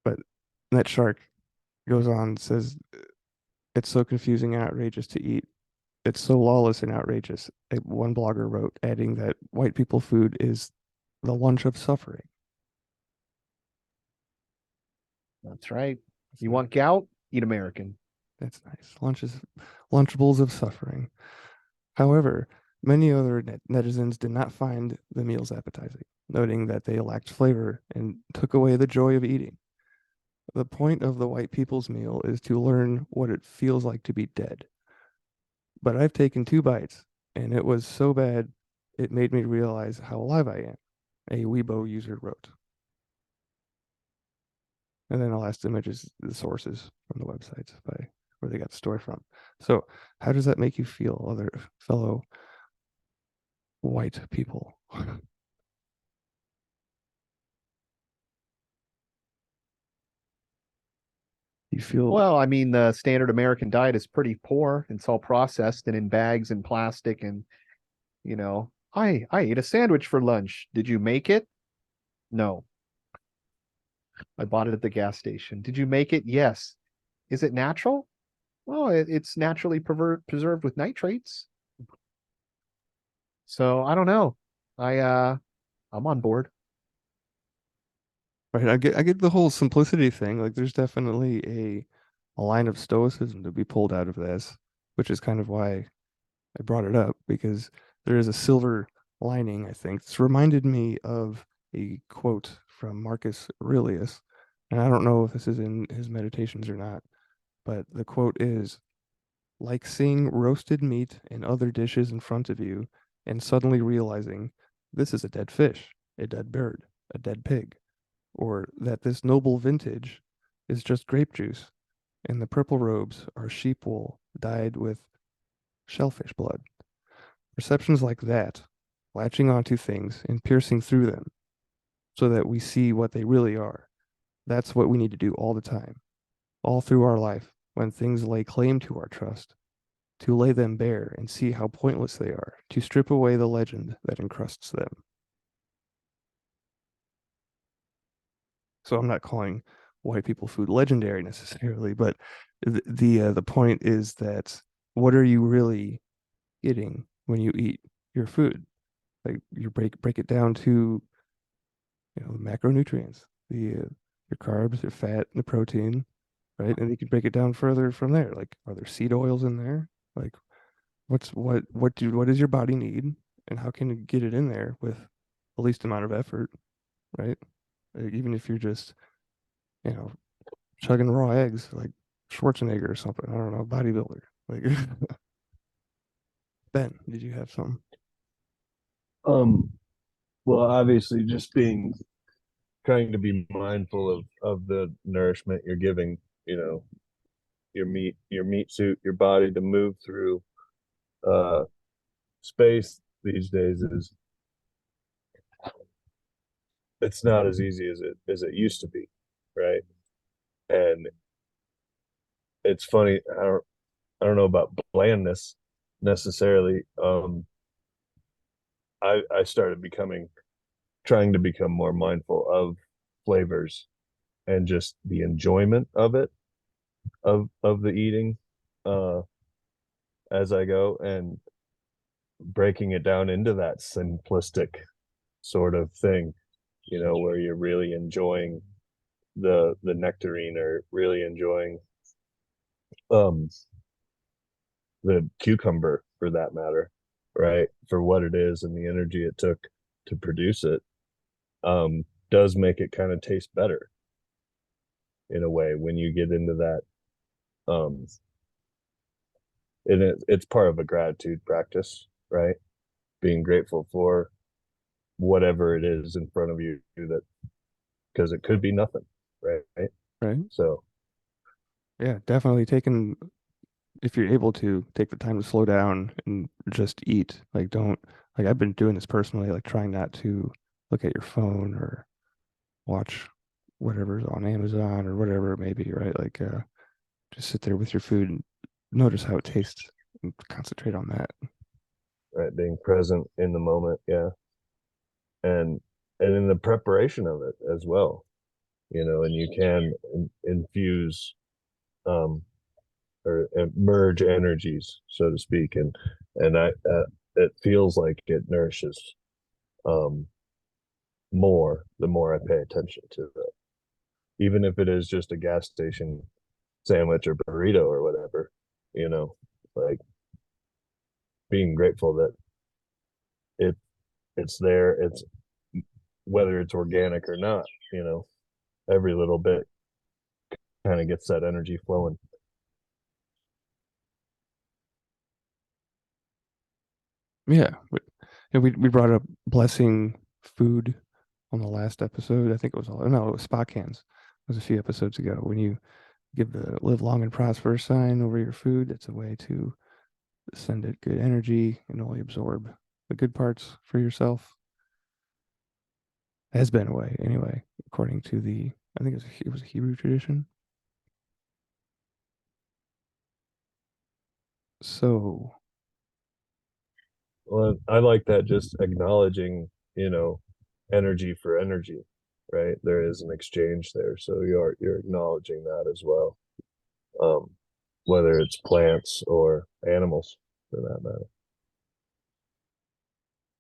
A: But that shark goes on, says it's so confusing and outrageous to eat. It's so lawless and outrageous. One blogger wrote, adding that white people food is the lunch of suffering.
B: That's right.
A: That's
B: You
A: nice.
B: want gout? Eat American.
A: That's nice. Lunchables of suffering. However, many other netizens did not find the meals appetizing, noting that they lacked flavor and took away the joy of eating. The point of the white people's meal is to learn what it feels like to be dead. But I've taken 2 bites, and it was so bad it made me realize how alive I am, a Weibo user wrote. And then the last image is the sources from the websites by where they got the story from. So how does that make you feel, other fellow white people? You feel
B: Well, I mean, the standard American diet is pretty poor. It's all processed and in bags and plastic. And, I ate a sandwich for lunch. Did you make it? No. I bought it at the gas station. Did you make it? Yes. Is it natural? Well, it's naturally preserved with nitrates. So I don't know. I'm on board.
A: right. I get the whole simplicity thing. Like there's definitely a line of stoicism to be pulled out of this, which is kind of why I brought it up because there is a silver lining, I think. It's reminded me of a quote from Marcus Aurelius, and I don't know if this is in his meditations or not, but the quote is like seeing roasted meat and other dishes in front of you and suddenly realizing this is a dead fish, a dead bird, a dead pig, or that this noble vintage is just grape juice and the purple robes are sheep wool dyed with shellfish blood. Perceptions like that, latching onto things and piercing through them so that we see what they really are. That's what we need to do all the time, all through our life, when things lay claim to our trust, to lay them bare and see how pointless they are, to strip away the legend that encrusts them. So I'm not calling white people food legendary necessarily, but the point is that what are you really getting when you eat your food? Like you break it down to the macronutrients, the your carbs, your fat, the protein, right? And you can break it down further from there. Like, are there seed oils in there? Like, what does your body need, and how can you get it in there with the least amount of effort, right? Even if you're just you know chugging raw eggs like Schwarzenegger or something. I don't know, bodybuilder. Like Ben, did you have some?
C: Um, well, obviously, just being trying to be mindful of the nourishment you're giving, you know, your meat suit, your body to move through uh space these days is it's not as easy as it used to be, right? And it's funny, I don't know about blandness necessarily. I started becoming trying to become more mindful of flavors and just the enjoyment of it, of the eating uh as I go, and breaking it down into that simplistic sort of thing, you know, where you're really enjoying the nectarine, or really enjoying um the cucumber for that matter, right? For what it is and the energy it took to produce it, does make it kind of taste better in a way when you get into that. And it's part of a gratitude practice, right? Being grateful for whatever it is in front of you, that because it could be nothing, right?
A: Right.
C: So
A: Yeah, definitely taking, if you're able to, take the time to slow down and just eat. Like, don't, like, I've been doing this personally, like trying not to look at your phone or watch whatever's on Amazon or whatever it may be, right? Like, just sit there with your food and notice how it tastes and concentrate on that.
C: right, being present in the moment, yeah, and in the preparation of it as well, you know, and you can infuse um or merge energies, so to speak, and I it feels like it nourishes um more the more I pay attention to it, even if it is just a gas station sandwich or burrito or whatever, you know, like being grateful that it it's there, it's whether it's organic or not, you know, every little bit kind of gets that energy flowing.
A: Yeah. Yeah, we brought up blessing food on the last episode. I think it was all, no, it was spa cans. It was a few episodes ago. When you give the live long and prosper sign over your food, it's a way to send it good energy and only absorb the good parts for yourself. Has been a way anyway, according to the, I think it was a Hebrew tradition. So,
C: Well, I like that, just acknowledging, you know, energy for energy, right? There is an exchange there, so you're acknowledging that as well, um, whether it's plants or animals for that matter.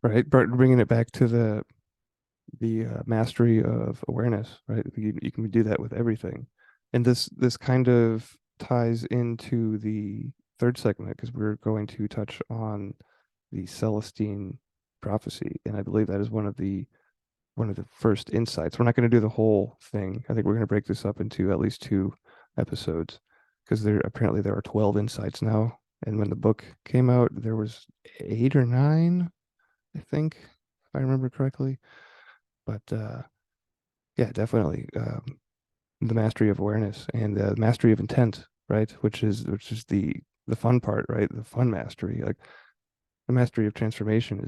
A: right, bringing it back to the mastery of awareness, right? You can do that with everything, and this kind of ties into the third segment because we're going to touch on the Celestine prophecy, and I believe that is one of the first insights. We're not going to do the whole thing. I think we're going to break this up into at least two episodes because there are 12 insights now, and when the book came out, there was eight or nine, I think, if I remember correctly. But yeah, definitely the mastery of awareness and the mastery of intent, right? Which is the fun part, right? The fun mastery, like the mastery of transformation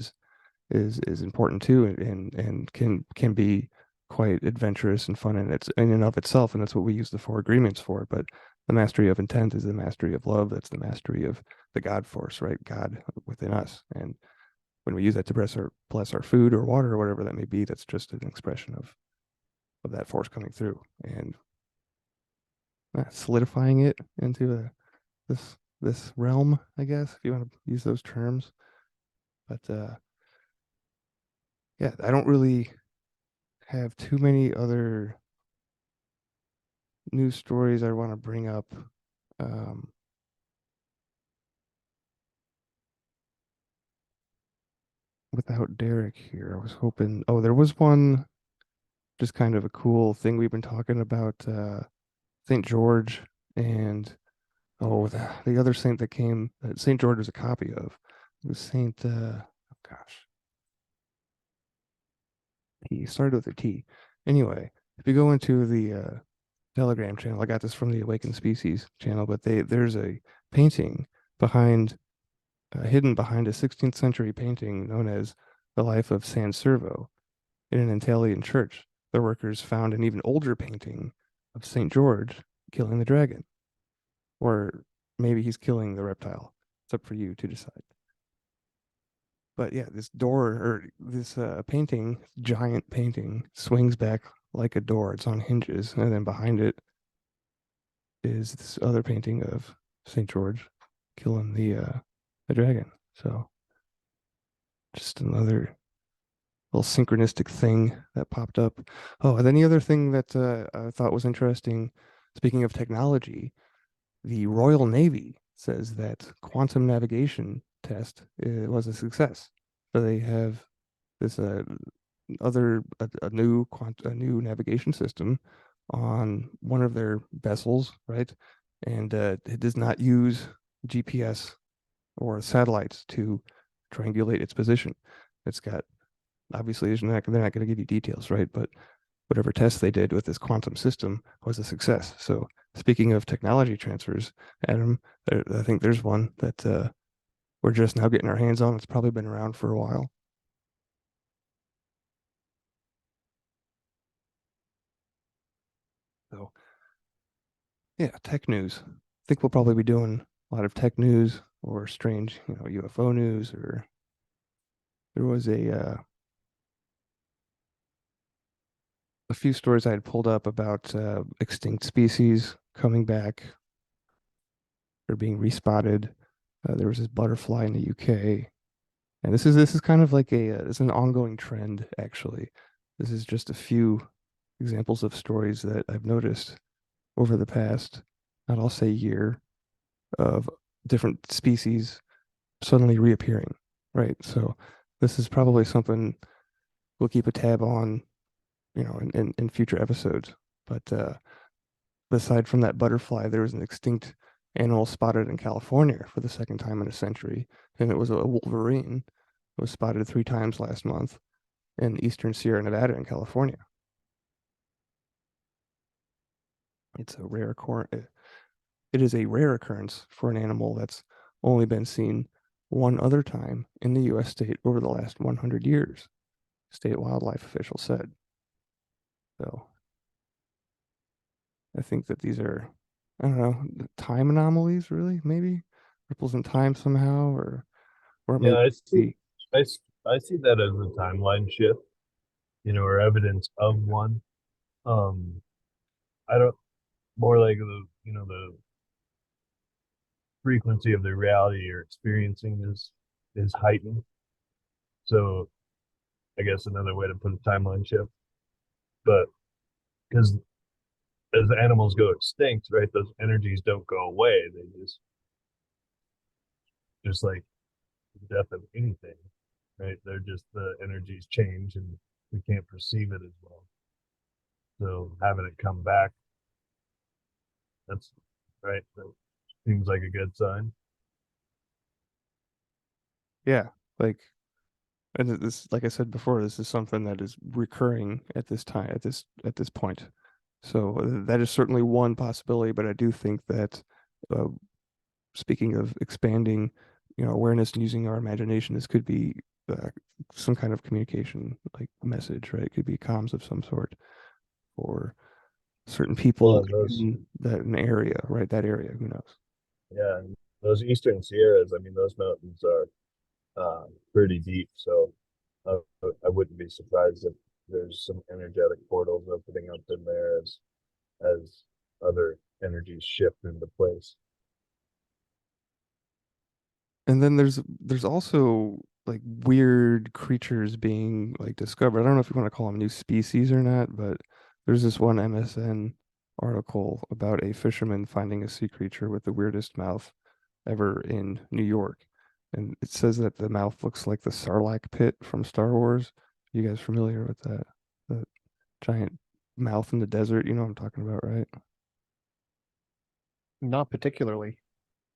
A: is important too, and can be quite adventurous and fun in its in and of itself, and that's what we use the four agreements for. But the mastery of intent is the mastery of love. That's the mastery of the God force, right? God within us, and when we use that to bless our food or water or whatever that may be, that's just an expression of that force coming through and solidifying it into this realm, I guess, if you want to use those terms. But yeah, I don't really have too many other news stories I want to bring up. Um, without Derek here, I was hoping. Oh, there was one, just kind of a cool thing we've been talking about. St. George and, oh, the other saint that came, that St. George is a copy of. Saint, oh gosh, he started with a T. Anyway, if you go into the Telegram channel, I got this from the Awakened Species channel, but there's a painting behind, hidden behind a 16th century painting known as The Life of San Servo in an Italian church. The workers found an even older painting of St. George killing the dragon, or maybe he's killing the reptile. It's up for you to decide. But yeah, this door or this painting, giant painting, swings back like a door. It's on hinges, and then behind it is this other painting of St. George killing the dragon. So just another little synchronistic thing that popped up. Oh, and then the other thing that I thought was interesting, speaking of technology, the Royal Navy says that quantum navigation test was a success. So they have this a new navigation system on one of their vessels, right? And it does not use GPS or satellites to triangulate its position. It's got obviously they're not going to give you details, right? But whatever test they did with this quantum system was a success. So speaking of technology transfers, Adam, I think there's one that we're just now getting our hands on. It's probably been around for a while. So yeah, tech news. I think we'll probably be doing a lot of tech news or strange, UFO news. Or there was a few stories I had pulled up about extinct species coming back or being respotted. There was this butterfly in the UK, and this is kind of like it's an ongoing trend actually. This is just a few examples of stories that I've noticed over the past, not I'll say year, of different species suddenly reappearing, right? So this is probably something we'll keep a tab on, in future episodes. But aside from that butterfly, there was an extinct animal spotted in California for the second time in a century, and it was a wolverine. It was spotted 3 times last month in eastern Sierra Nevada in California. It's a rare it is a rare occurrence for an animal that's only been seen one other time in the U.S. state over the last 100 years, state wildlife official said. So I think that these are, I don't know, time anomalies, really, maybe ripples in time somehow, or
C: Yeah,
A: maybe
C: I see.
A: the
C: I see that as a timeline shift, or evidence of one. Um, I don't more like the frequency of the reality you're experiencing is heightened. So I guess another way to put a timeline shift, but because as the animals go extinct, right, those energies don't go away. They just like the death of anything, right? They're just the energies change and we can't perceive it as well. So having it come back, that's right. That seems like a good sign.
A: yeah, like, and this, like I said before, this is something that is recurring at this time, at this point. So that is certainly one possibility, but I do think that uh, speaking of expanding, awareness and using our imagination, this could be uh, some kind of communication, like message, right? It could be comms of some sort for certain
C: Well,
A: people
C: and those,
A: in that an area, right? That area, who knows?
C: yeah, and those eastern Sierras. I mean, those mountains are pretty deep. So I wouldn't be surprised if there's some energetic portals opening up in there as other energies shift into place.
A: And then there's also like weird creatures being like discovered. I don't know if you want to call them new species or not, but there's this one MSN article about a fisherman finding a sea creature with the weirdest mouth ever in New York. And it says that the mouth looks like the Sarlacc pit from Star Wars. You guys familiar with that? The giant mouth in the desert, you know what I'm talking about, right?
B: Not particularly.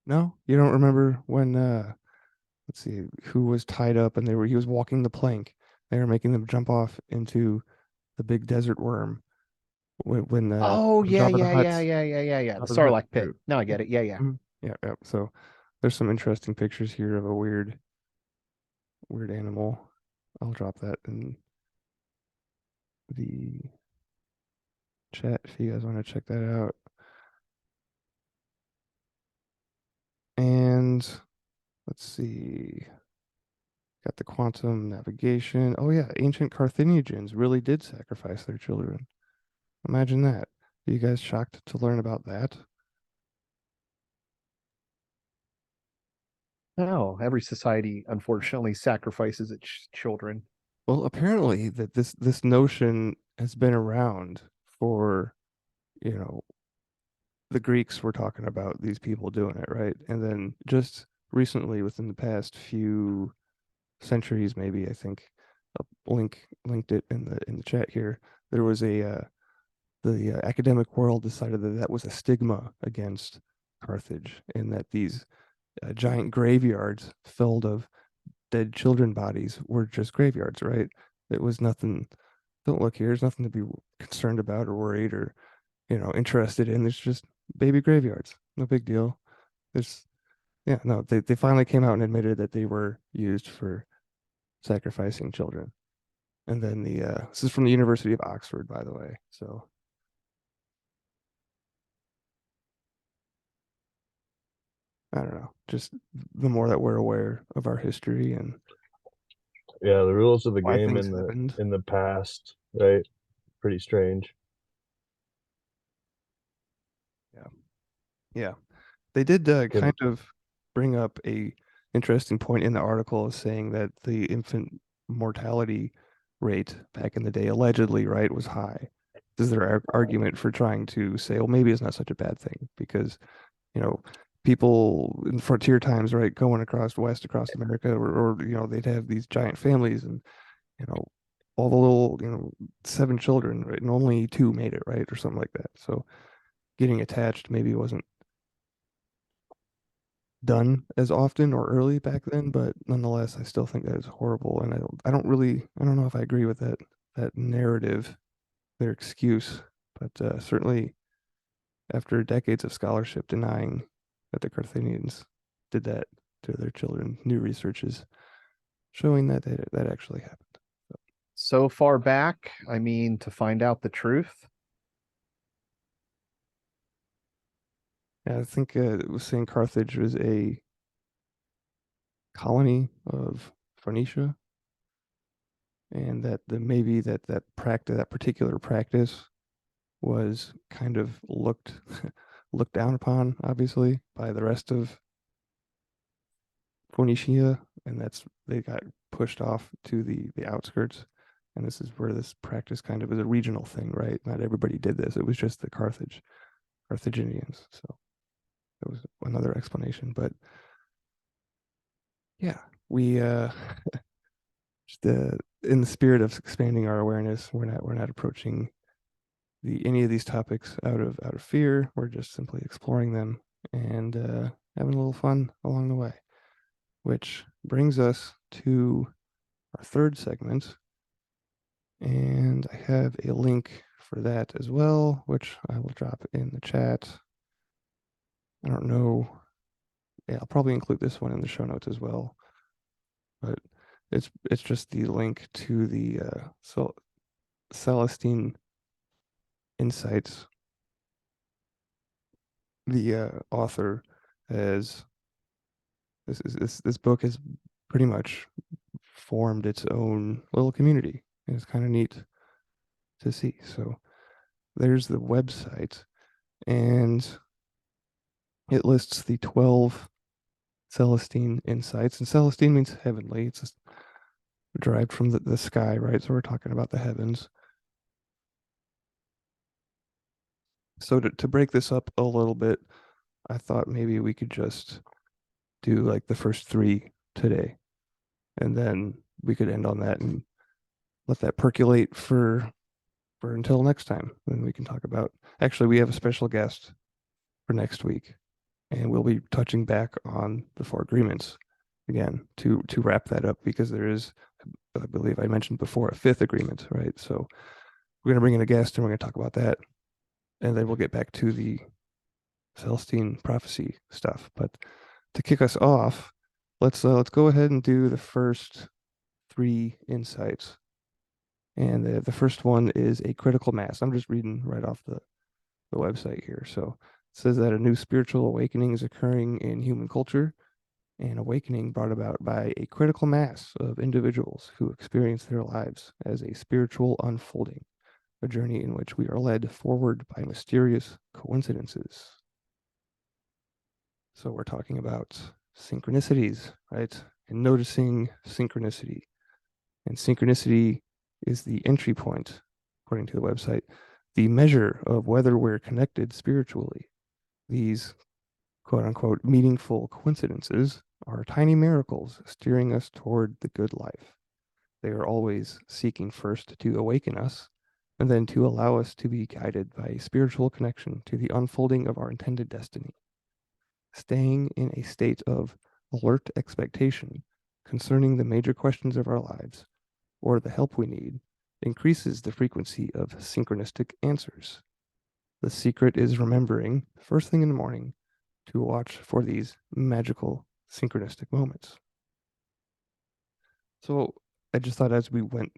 A: No, you don't remember when let's see, who was tied up and he was walking the plank. They were making them jump off into the big desert worm
B: Oh
A: when
B: yeah, yeah, yeah, yeah, yeah, yeah, yeah. The
A: Jabba the Hutt
B: Sarlacc pit.
A: through.
B: Now I get it. Yeah, yeah.
A: Mhm. Yeah, yeah. So there's some interesting pictures here of a weird animal. I'll drop that in the chat if you guys want to check that out. And let's see. Got the quantum navigation. Oh yeah, ancient Carthaginians really did sacrifice their children. Imagine that. Are you guys shocked to learn about that?
B: No, every society unfortunately sacrifices its children.
A: Well, apparently that this notion has been around for, you know, the Greeks were talking about these people doing it, right? And then just recently, within the past few centuries, maybe I think, linked it in the chat here. There was the academic world decided that that was a stigma against Carthage, and that these giant graveyards filled of dead children bodies were just graveyards, right? It was nothing. Don't look here. There's nothing to be concerned about or worried or interested in. There's just baby graveyards. No big deal. There's yeah, no. They finally came out and admitted that they were used for sacrificing children. And then this is from the University of Oxford, by the way. So I don't know. Just the more that we're aware of our history and
C: Yeah, the rules of the
A: why
C: game
A: things happened.
C: in the past, right? Pretty strange.
A: Yeah, yeah. They did
C: Can
A: kind of bring up a interesting point in the article, saying that the infant mortality rate back in the day, allegedly, right, was high. This is their argument for trying to say, well, maybe it's not such a bad thing because, you know, people in frontier times, right, going across America, or they'd have these giant families and, you know, all the little, 7 children, right, and only 2 made it, right, or something like that. So getting attached maybe wasn't done as often or early back then, but nonetheless, I still think that is horrible, and I don't know if I agree with that narrative, their excuse, but certainly after decades of scholarship denying that the Carthaginians did that to their children, new research is showing that that actually happened.
B: So far back, I mean, to find out the truth.
A: Yeah, I think it was saying Carthage was a colony of Phoenicia, and that maybe that particular practice was kind of looked down upon, obviously, by the rest of Phoenicia, and they got pushed off to the outskirts. And this is where this practice kind of is a regional thing, right? Not everybody did this. It was just the Carthaginians. So that was another explanation. But yeah, we just in the spirit of expanding our awareness, we're not approaching any of these topics out of fear. We're just simply exploring them and having a little fun along the way, which brings us to our third segment. And I have a link for that as well, which I will drop in the chat. I don't know. Yeah, I'll probably include this one in the show notes as well. But it's just the link to the Celestine Insights. The author has this book has pretty much formed its own little community. It's kind of neat to see. So there's the website, and it lists the 12 Celestine Insights. And Celestine means heavenly. It's just derived from the sky, right? So we're talking about the heavens. So to break this up a little bit, I thought maybe we could just do like the first 3 today, and then we could end on that and let that percolate for until next time. Then we can talk about. Actually, we have a special guest for next week, and we'll be touching back on the 4 agreements again, to wrap that up, because there is, I believe I mentioned before, a fifth agreement, right? So we're going to bring in a guest and we're going to talk about that, and then we'll get back to the Celestine prophecy stuff. But to kick us off, let's go ahead and do the first three insights. And the first one is a critical mass. I'm just reading right off the website here. So it says that a new spiritual awakening is occurring in human culture, an awakening brought about by a critical mass of individuals who experience their lives as a spiritual unfolding, a journey in which we are led forward by mysterious coincidences. So we're talking about synchronicities, right? And noticing synchronicity. And synchronicity is the entry point, according to the website, the measure of whether we're connected spiritually. These quote unquote meaningful coincidences are tiny miracles steering us toward the good life. They are always seeking first to awaken us, and then to allow us to be guided by a spiritual connection to the unfolding of our intended destiny. Staying in a state of alert expectation concerning the major questions of our lives, or the help we need, increases the frequency of synchronistic answers. The secret is remembering, first thing in the morning, to watch for these magical synchronistic moments. So I just thought, as we went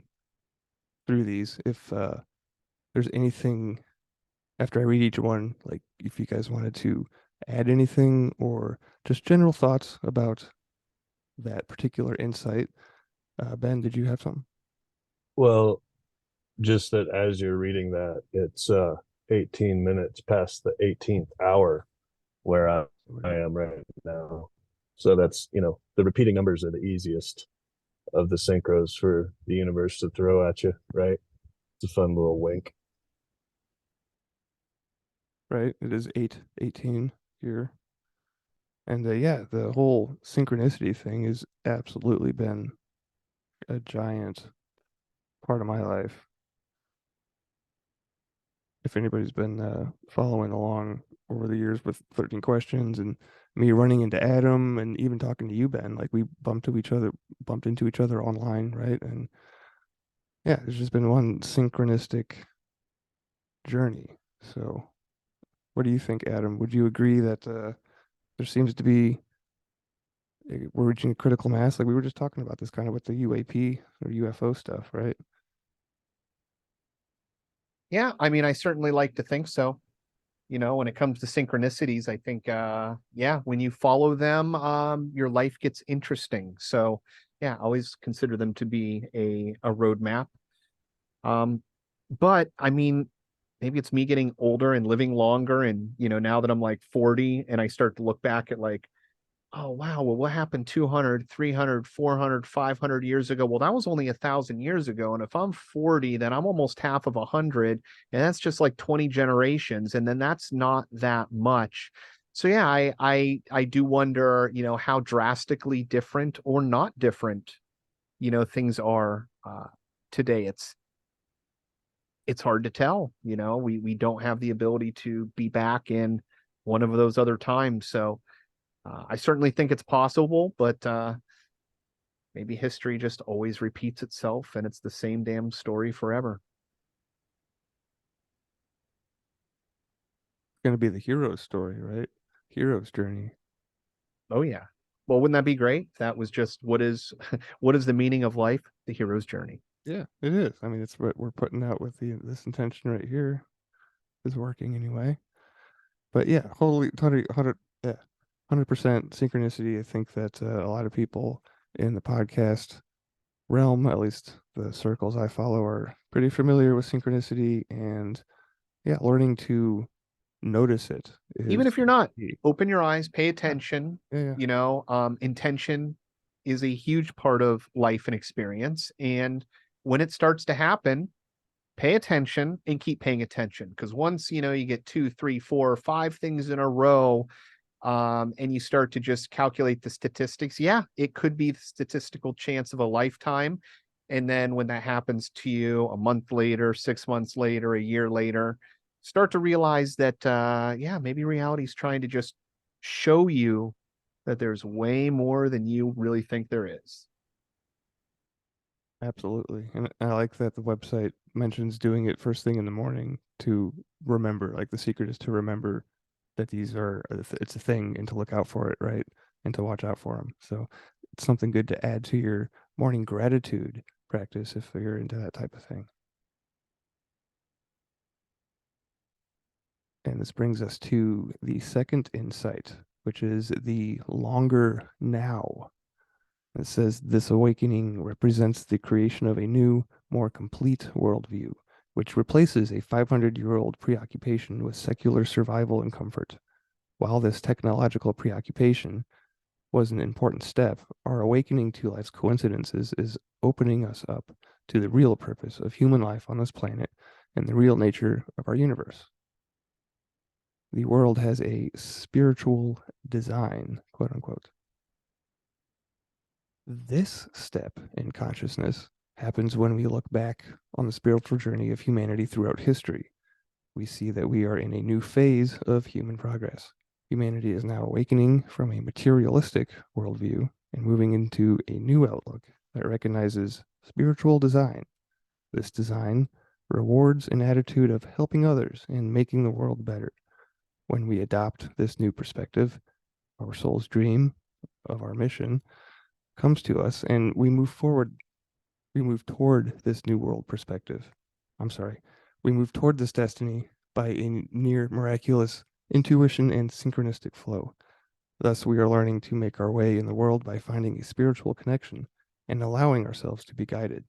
A: through these, if there's anything after I read each one, like if you guys wanted to add anything or just general thoughts about that particular insight. Ben, did you have something?
C: Well, just that as you're reading that, it's 18 minutes past the 18th hour where I am right now. So that's, the repeating numbers are the easiest of the synchros for the universe to throw at you, right? It's a fun little wink.
A: Right, it is 8:18 here. And yeah, the whole synchronicity thing has absolutely been a giant part of my life. If anybody's been following along over the years with 13 questions and me running into Adam and even talking to you, Ben, like we bumped into each other online, right? And yeah, it's just been one synchronistic journey. So, what do you think, Adam? Would you agree that there seems to be we're reaching a critical mass? Like we were just talking about this kind of with the UAP or UFO stuff, right?
B: Yeah, I mean, I certainly like to think so. When it comes to synchronicities, I think yeah, when you follow them, your life gets interesting. So yeah, always consider them to be a roadmap. Um, but I mean, maybe it's me getting older and living longer, and now that I'm like 40 and I start to look back at like, oh wow, well what happened 200, 300, 400, 500 years ago? Well, that was only 1,000 years ago, and if I'm 40, then I'm almost half of 100, and that's just like 20 generations, and then that's not that much. So yeah, I do wonder, how drastically different or not different, things are today. It's hard to tell. We don't have the ability to be back in one of those other times. So I certainly think it's possible, but maybe history just always repeats itself and it's the same damn story forever.
A: It's gonna be the hero's story, right? Hero's journey.
B: Oh yeah. Well, wouldn't that be great? That was just what is what is the meaning of life? The hero's journey.
A: Yeah, it is. I mean, it's what we're putting out with this intention right here is working anyway. But yeah, totally, 100, yeah, 100% synchronicity. I think that a lot of people in the podcast realm, at least the circles I follow, are pretty familiar with synchronicity, and yeah, learning to notice it
B: Even
A: is
B: if you're not,
A: key.
B: open your eyes, pay
A: Yeah,
B: attention.
A: yeah,
B: Intention is a huge part of life and experience. And when it starts to happen, pay attention and keep paying attention. Because once, you get two, three, four, five things in a row, and you start to just calculate the statistics, yeah, it could be the statistical chance of a lifetime. And then when that happens to you a month later, 6 months later, a year later, start to realize that, yeah, maybe reality is trying to just show you that there's way more than you really think there is.
A: Absolutely. And I like that the website mentions doing it first thing in the morning to remember. Like the secret is to remember that these are, it's a thing and to look out for it, right? And to watch out for them. So it's something good to add to your morning gratitude practice if you're into that type of thing. And this brings us to the second insight, which is the longer now. It says this awakening represents the creation of a new, more complete worldview, which replaces a 500-year-old preoccupation with secular survival and comfort. While this technological preoccupation was an important step, our awakening to life's coincidences is opening us up to the real purpose of human life on this planet and the real nature of our universe. The world has a spiritual design, quote unquote. This step in consciousness happens when we look back on the spiritual journey of humanity throughout history. We see that we are in a new phase of human progress. Humanity is now awakening from a materialistic worldview and moving into a new outlook that recognizes spiritual design. This design rewards an attitude of helping others and making the world better. When we adopt this new perspective, our soul's dream of our mission comes to us and we move forward. We move toward this new world perspective. I'm sorry. We move toward this destiny by a near miraculous intuition and synchronistic flow. Thus, we are learning to make our way in the world by finding a spiritual connection and allowing ourselves to be guided.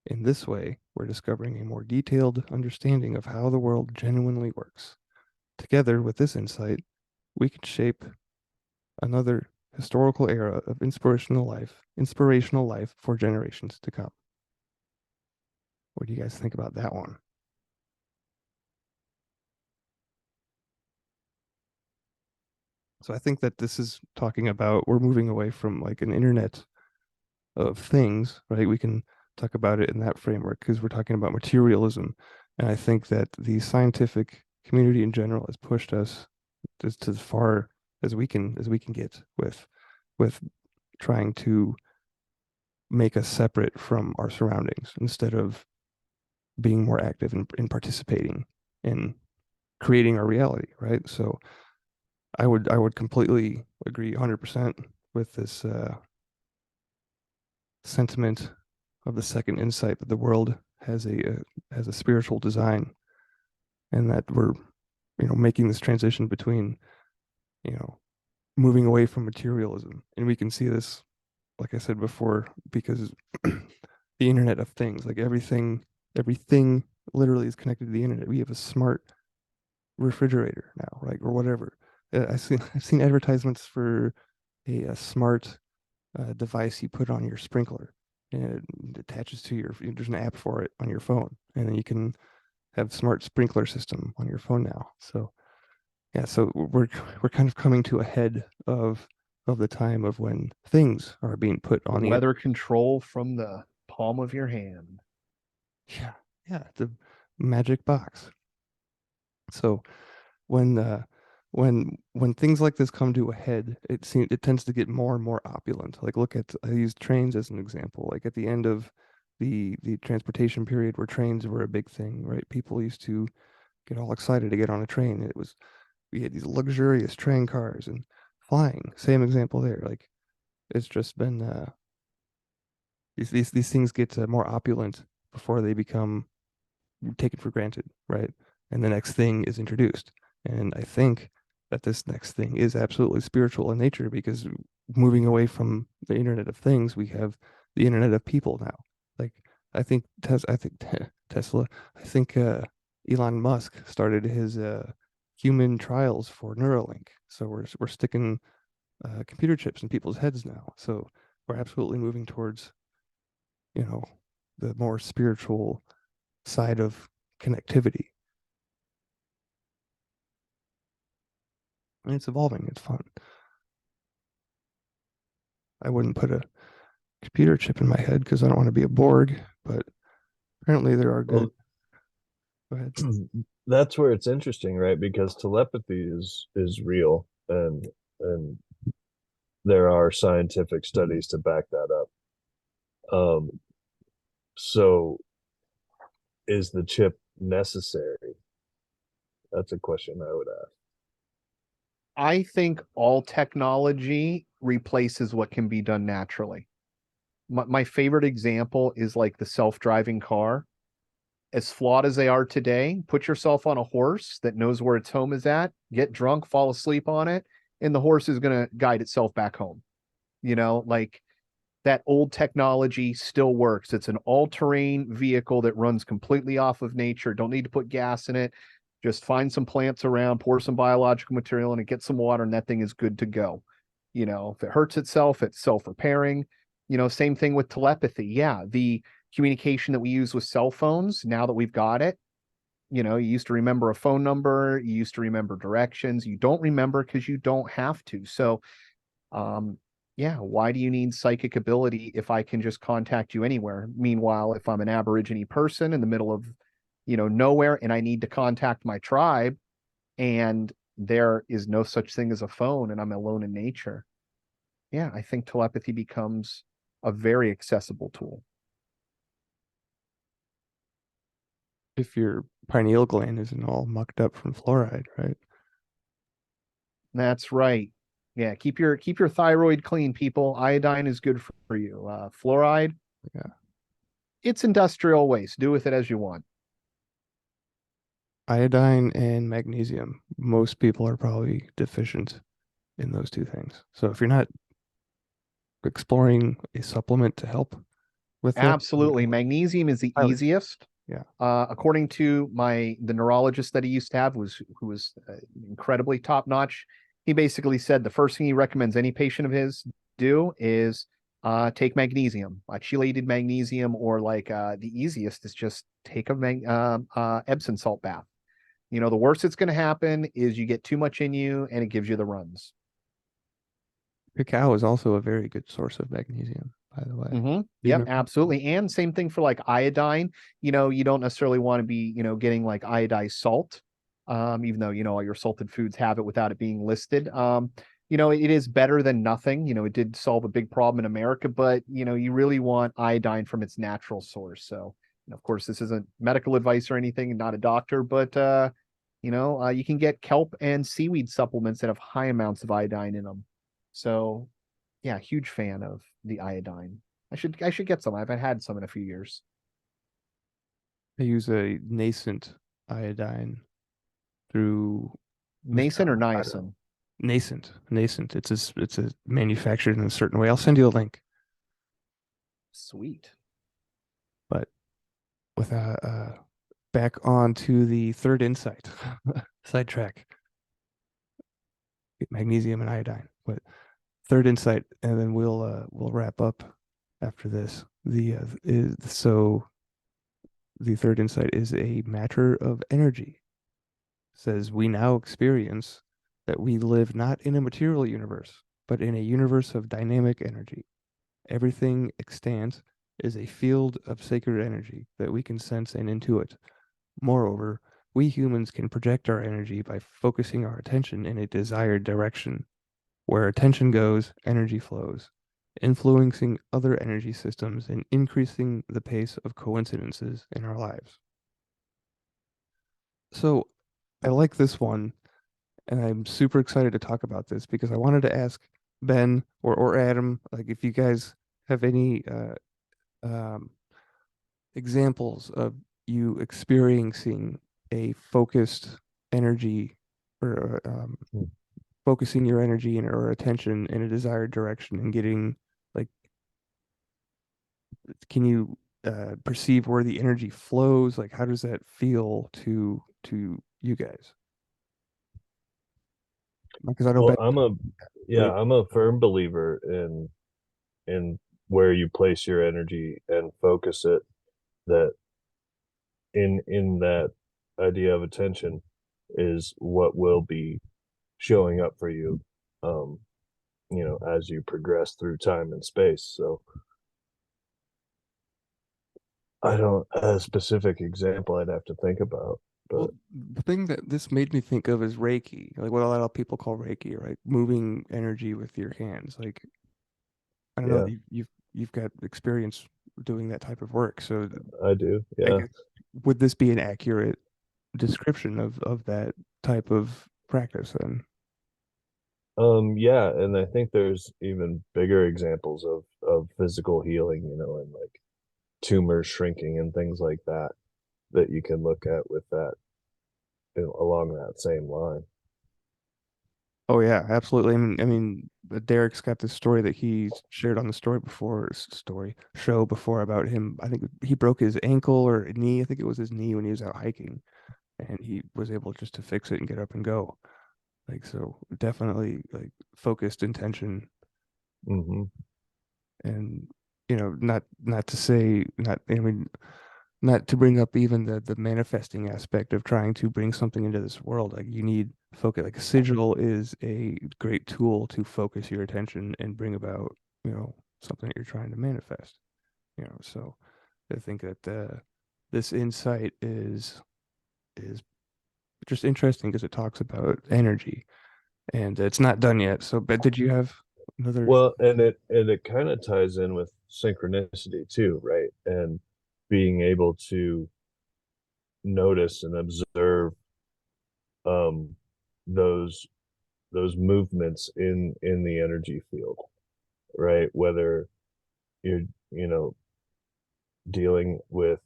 A: In this way, we're discovering a more detailed understanding of how the world genuinely works. Together with this insight, we can shape another historical era of inspirational life for generations to come. What do you guys think about that one? So I think that this is talking about we're moving away from like an internet of things, right? We can talk about it in that framework because we're talking about materialism. And I think that the scientific community in general has pushed us just as far as we can get with trying to make us separate from our surroundings instead of being more active and participating in creating our reality, right? So I would completely agree 100% with this sentiment of the second insight that the world has a spiritual design, and that we're making this transition between you know moving away from materialism, and we can see this, like I said before, because the Internet of Things, like everything literally is connected to the internet. We have a smart refrigerator now, right, or whatever. I've seen advertisements for a smart device you put on your sprinkler, and it attaches to there's an app for it on your phone, and then you can have smart sprinkler system on your phone now. So yeah, so we're kind of coming to a head of the time of when things are being put on the
B: Weather control from the palm of your hand.
A: yeah, yeah, the magic box. So when when things like this come to a head, it tends to get more and more opulent. Like I use trains as an example. Like at the end of the transportation period where trains were a big thing, right? People used to get all excited to get on a train. We had these luxurious train cars and flying. Same example there. Like it's just been these things get more opulent before they become taken for granted, right? And the next thing is introduced. And I think that this next thing is absolutely spiritual in nature because moving away from the Internet of Things, we have the Internet of People now. Like I think Tesla, I think Elon Musk started his human trials for Neuralink. So we're sticking computer chips in people's heads now. So we're absolutely moving towards, you know, the more spiritual side of connectivity. And it's evolving. It's fun. I wouldn't put a computer chip in my head because I don't want to be a Borg, but apparently there are good.
C: Well,
A: Go ahead.
C: that's where it's interesting, right? Because telepathy is real, and there are scientific studies to back that up. So is the chip necessary? That's a question I would ask.
B: I think all technology replaces what can be done naturally. My favorite example is like the self-driving car. As flawed as they are today, put yourself on a horse that knows where its home is at, get drunk, fall asleep on it, and the horse is going to guide itself back home. Like that old technology still works. It's an all-terrain vehicle that runs completely off of nature. Don't need to put gas in it. Just find some plants around, pour some biological material in it, get some water, and that thing is good to go. If it hurts itself, it's self-repairing. Same thing with telepathy. Yeah, the communication that we use with cell phones, now that we've got it, you used to remember a phone number, you used to remember directions. You don't remember because you don't have to. So, yeah, why do you need psychic ability if I can just contact you anywhere? Meanwhile, if I'm an Aborigine person in the middle of, nowhere and I need to contact my tribe and there is no such thing as a phone and I'm alone in nature. Yeah, I think telepathy becomes a very accessible tool.
A: If your pineal gland isn't all mucked up from fluoride, right?
B: That's right. Yeah, keep your thyroid clean, people. Iodine is good for you. Fluoride,
A: Yeah.
B: it's industrial waste. Do with it as you want.
A: Iodine and magnesium. Most people are probably deficient in those two things. So if you're not exploring a supplement to help with that,
B: Absolutely. Magnesium is the
A: highly-
B: easiest.
A: yeah.
B: According to the neurologist that he used to have, who was incredibly top notch. He basically said the first thing he recommends any patient of his do is take magnesium, chelated magnesium, or like the easiest is just take a Epsom salt bath. The worst that's going to happen is you get too much in you and it gives you the runs.
A: Cacao is also a very good source of magnesium, by the way.
B: Mm-hmm.
A: You
B: Yep,
A: know,
B: absolutely. And same thing for like iodine. You don't necessarily want to be, getting like iodized salt, even though, all your salted foods have it without it being listed. It is better than nothing. It did solve a big problem in America, but, you really want iodine from its natural source. So, of course, this isn't medical advice or anything, not a doctor, but, you can get kelp and seaweed supplements that have high amounts of iodine in them. So, yeah, huge fan of the iodine. I should get some. I haven't had some in a few years.
A: they use a nascent iodine through
B: Nascent or
A: Idaho.
B: niacin?
A: Nascent. It's a manufactured in a certain way. I'll send you a link.
B: Sweet.
A: But with back on to the third insight, sidetrack, magnesium and iodine. But third insight, and then we'll wrap up after this. The third insight is a matter of energy. Says we now experience that we live not in a material universe, but in a universe of dynamic energy. Everything extant is a field of sacred energy that we can sense and intuit. Moreover, we humans can project our energy by focusing our attention in a desired direction. Where attention goes, energy flows, influencing other energy systems and increasing the pace of coincidences in our lives. So I like this one, and I'm super excited to talk about this because I wanted to ask Ben or Adam, like if you guys have any um, examples of you experiencing a focused energy or focusing your energy or attention in a desired direction and getting like, can you perceive where the energy flows? Like, how does that feel to you guys? Because I know
C: Well,
A: Ben.
C: I'm a firm believer in where you place your energy and focus it, that in that idea of attention is what will be showing up for you, um as you progress through time and space. So I don't, a specific example I'd have to think about.
A: Well,
C: But
A: the thing that this made me think of is Reiki, like what a lot of people call Reiki, right? Moving energy with your hands. Like, I don't know,
C: yeah,
A: you've got experience doing that type of work. So
C: I do.
A: I
C: Yeah.
A: guess would this be an accurate description of that type of practice then?
C: Yeah, and I think there's even bigger examples of physical healing, and like tumor shrinking and things like that that you can look at with that, along that same line.
A: Oh yeah, absolutely. I mean, Derek's got this story that he shared on the story show before about him. I think he broke his ankle or knee. I think it was his knee when he was out hiking, and he was able just to fix it and get up and go. Like so, definitely like focused intention,
C: Hmm.
A: and not to say not. I mean, not to bring up even the manifesting aspect of trying to bring something into this world. Like you need focus. Like a sigil is a great tool to focus your attention and bring about, something that you're trying to manifest. So I think that this insight is just interesting because it talks about energy and it's not done yet. So, but did you have another?
C: Well, and it kind of ties in with synchronicity too, right? And being able to notice and observe um those those movements in the energy field, right? Whether you're, you know, dealing with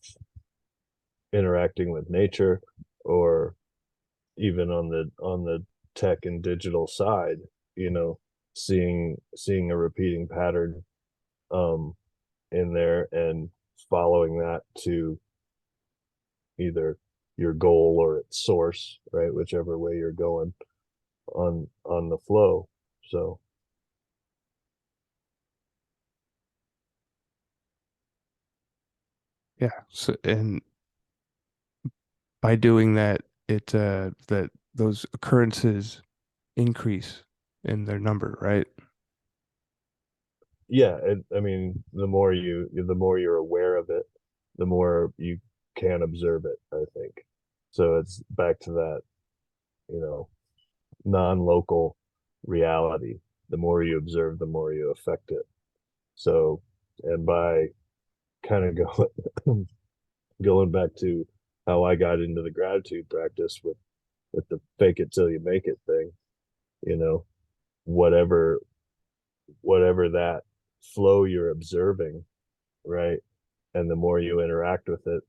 C: interacting with nature, or even on the tech and digital side, you know, seeing a repeating pattern um in there and following that to either your goal or its source, right? Whichever way you're going on the flow. So
A: Yeah. So, and by doing that, it that those occurrences increase in their number, right?
C: yeah, I mean, the more you're aware of it, the more you can observe it, I think. So it's back to that, you know, non-local reality. The more you observe, the more you affect it. So, and by kind of going back to how I got into the gratitude practice with the fake it till you make it thing, you know, whatever whatever that flow you're observing, right? And the more you interact with it,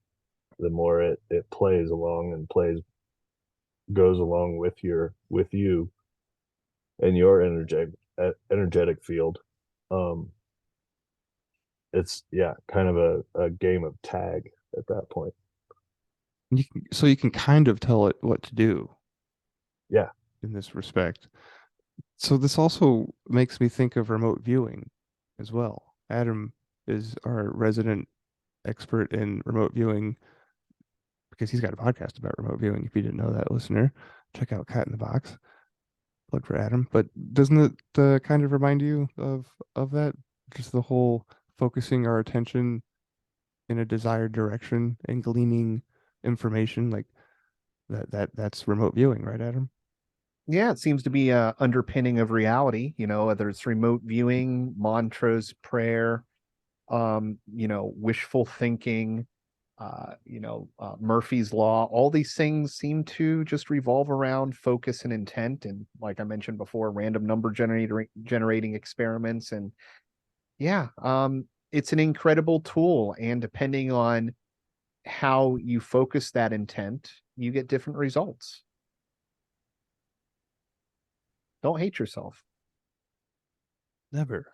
C: the more it plays along and plays goes along with you and your energetic field. Um, it's, yeah, kind of a game of tag at that point.
A: So you can kind of tell it what to do
C: Yeah.
A: in this respect. So this also makes me think of remote viewing as well. Adam is our resident expert in remote viewing because he's got a podcast about remote viewing. If you didn't know that, listener, check out Cat in the Box. Plug for Adam. But doesn't it kind of remind you of that? Just the whole focusing our attention in a desired direction and gleaning information like that's remote viewing, right, Adam?
B: Yeah, it seems to be a underpinning of reality, whether it's remote viewing, mantras, prayer, wishful thinking, Murphy's Law. All these things seem to just revolve around focus and intent. And like I mentioned before, random number generating experiments. And yeah, it's an incredible tool. And depending on how you focus that intent, you get different results. Don't hate yourself.
A: Never,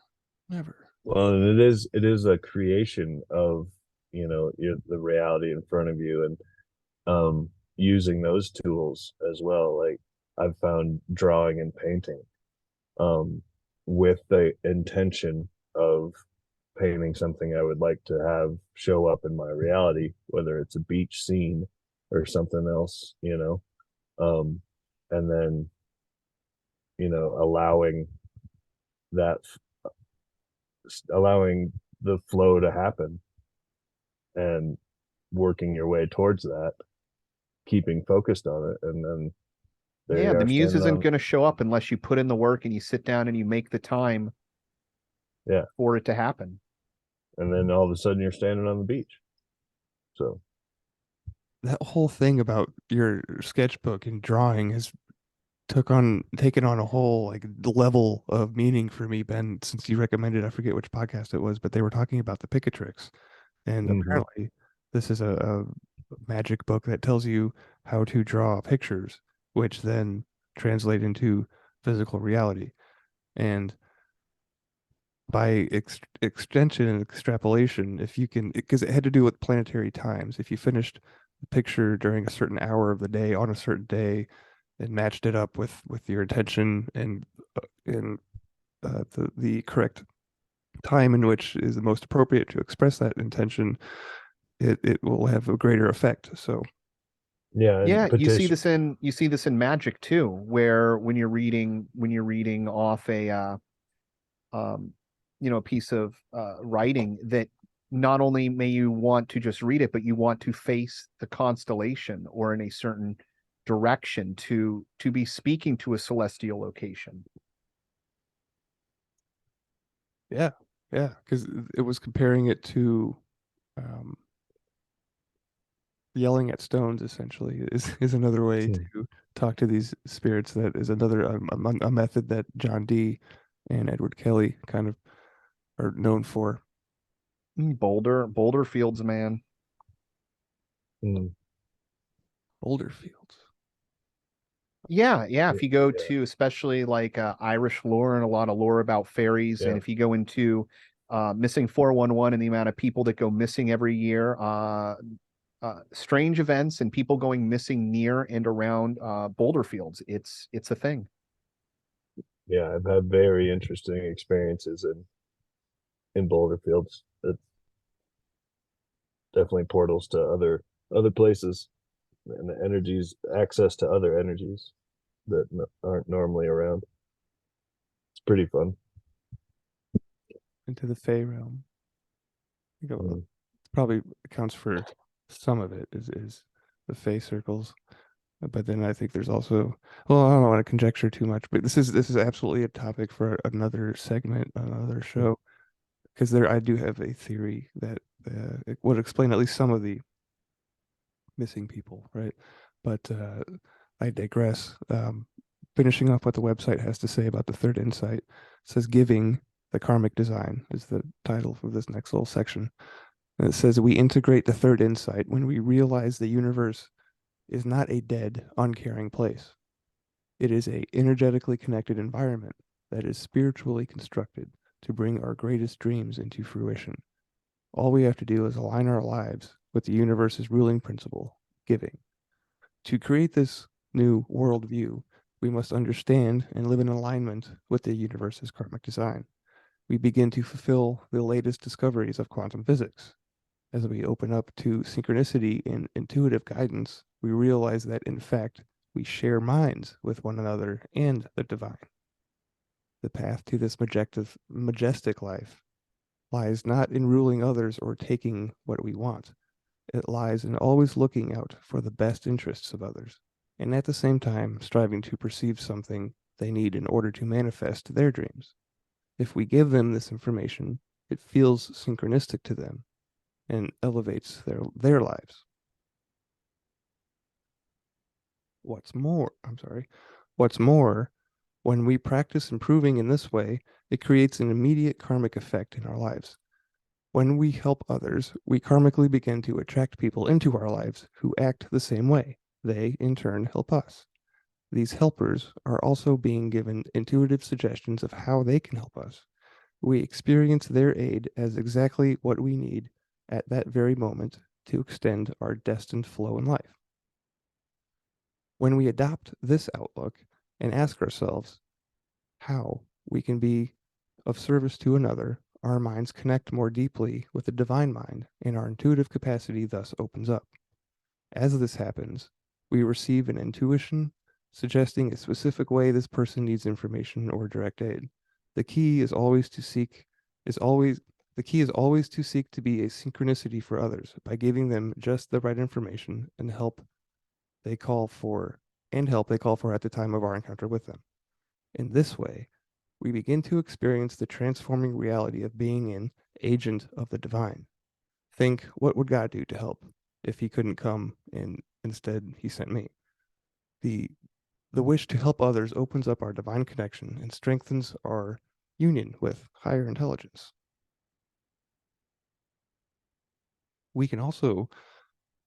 A: never.
C: Well, and it is a creation of, the reality in front of you, and using those tools as well. Like, I've found drawing and painting um with the intention of painting something I would like to have show up in my reality, whether it's a beach scene or something else, um and then, that allowing the flow to happen and working your way towards that keeping focused on it, and then there
B: Yeah,
C: you
B: the
C: are
B: muse
C: standing
B: isn't
C: on.
B: going to show up unless you put in the work and you sit down and you make the time
C: Yeah,
B: for it to happen.
C: and then all of a sudden you're standing on the beach. So
A: That whole thing about your sketchbook and drawing has taken on a whole like level of meaning for me, Ben, since you recommended, I forget which podcast it was, but they were talking about the Picatrix. And
C: mhm.
A: apparently this is a magic book that tells you how to draw pictures, which then translate into physical reality. And by extension and extrapolation, if you can, because it had to do with planetary times. If you finished the picture during a certain hour of the day on a certain day and matched it up with your intention and the correct time in which is the most appropriate to express that intention, it will have a greater effect. So
C: Yeah, and
B: Yeah,
C: petition.
B: you see this in magic too, where when you're reading off a um a piece of writing, that not only may you want to just read it, but you want to face the constellation or in a certain direction to be speaking to a celestial location.
A: yeah, yeah, because it was comparing it to um, yelling at stones essentially is another way
C: Hmm.
A: to talk to these spirits. That is another a method that John Dee and Edward Kelly kind of are known for.
B: Boulder Fields, man.
C: Hmm.
A: Older fields.
B: Yeah.
C: Yeah,
B: If you go
C: yeah,
B: to especially like Irish lore and a lot of lore about fairies, and
C: yeah.
B: if you go into missing 411 and the amount of people that go missing every year, strange events and people going missing near and around boulder fields, it's a thing.
C: Yeah, I've had very interesting experiences in Boulder Fields. It's definitely portals to other places, and the energies, access to other energies that aren't normally around. It's pretty fun.
A: Into the Fey realm.
C: Mm.
A: Probably accounts for some of it is the Fey circles. But then I think there's also, well, I don't want to conjecture too much, but this is absolutely a topic for another segment, another show, because there I do have a theory that it would explain at least some of the missing people, right? But I digress. Finishing up what the website has to say about the third insight, it says giving the karmic design is the title of this next little section. And it says we integrate the third insight when we realize the universe is not a dead, uncaring place. It is a energetically connected environment that is spiritually constructed to bring our greatest dreams into fruition. All we have to do is align our lives with the universe's ruling principle, giving. To create this new worldview, we must understand and live in alignment with the universe's karmic design. We begin to fulfill the latest discoveries of quantum physics. As we open up to synchronicity and intuitive guidance, we realize that, in fact, we share minds with one another and the divine. The path to this majestic life lies not in ruling others or taking what we want. It lies in always looking out for the best interests of others, and at the same time striving to perceive something they need in order to manifest their dreams. If we give them this information, it feels synchronistic to them and elevates their lives. What's more, when we practice improving in this way, it creates an immediate karmic effect in our lives. When we help others, we karmically begin to attract people into our lives who act the same way. They, in turn, help us. These helpers are also being given intuitive suggestions of how they can help us. We experience their aid as exactly what we need at that very moment to extend our destined flow in life. When we adopt this outlook and ask ourselves how we can be of service to another, our minds connect more deeply with the divine mind, and our intuitive capacity thus opens up. As this happens, we receive an intuition suggesting a specific way this person needs information or direct aid. The key is always to seek is always the key is always to seek to be a synchronicity for others by giving them just the right information and help they call for and help they call for at the time of our encounter with them. In this way, we begin to experience the transforming reality of being an agent of the divine. Think, what would God do to help if he couldn't come and instead he sent me? The the wish to help others opens up our divine connection and strengthens our union with higher intelligence. We can also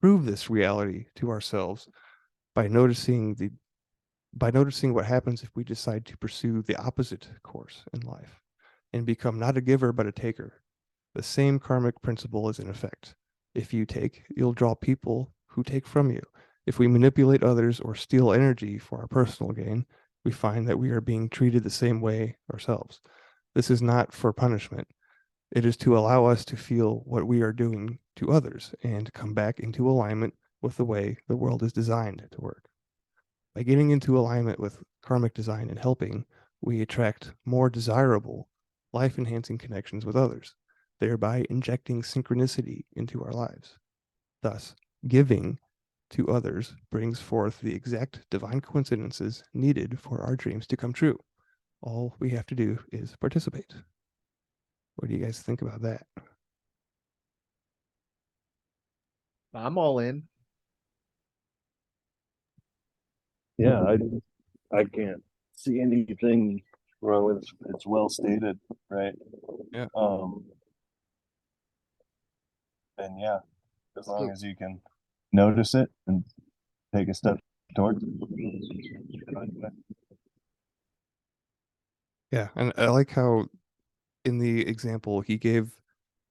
A: prove this reality to ourselves by noticing what happens if we decide to pursue the opposite course in life and become not a giver but a taker. The same karmic principle is in effect. If you take, you'll draw people who take from you. If we manipulate others or steal energy for our personal gain, we find that we are being treated the same way ourselves. This is not for punishment. It is to allow us to feel what we are doing to others and come back into alignment with the way the world is designed to work. By getting into alignment with karmic design and helping, we attract more desirable, life enhancing connections with others, thereby injecting synchronicity into our lives. Thus, giving to others brings forth the exact divine coincidences needed for our dreams to come true. All we have to do is participate. What do you guys think about that?
B: I'm all in.
C: Yeah, I can't see anything wrong with it. It's well stated, right?
A: Yeah.
C: And yeah, as long as you can notice it and take a step towards it.
A: Yeah, and I like how in the example he gave,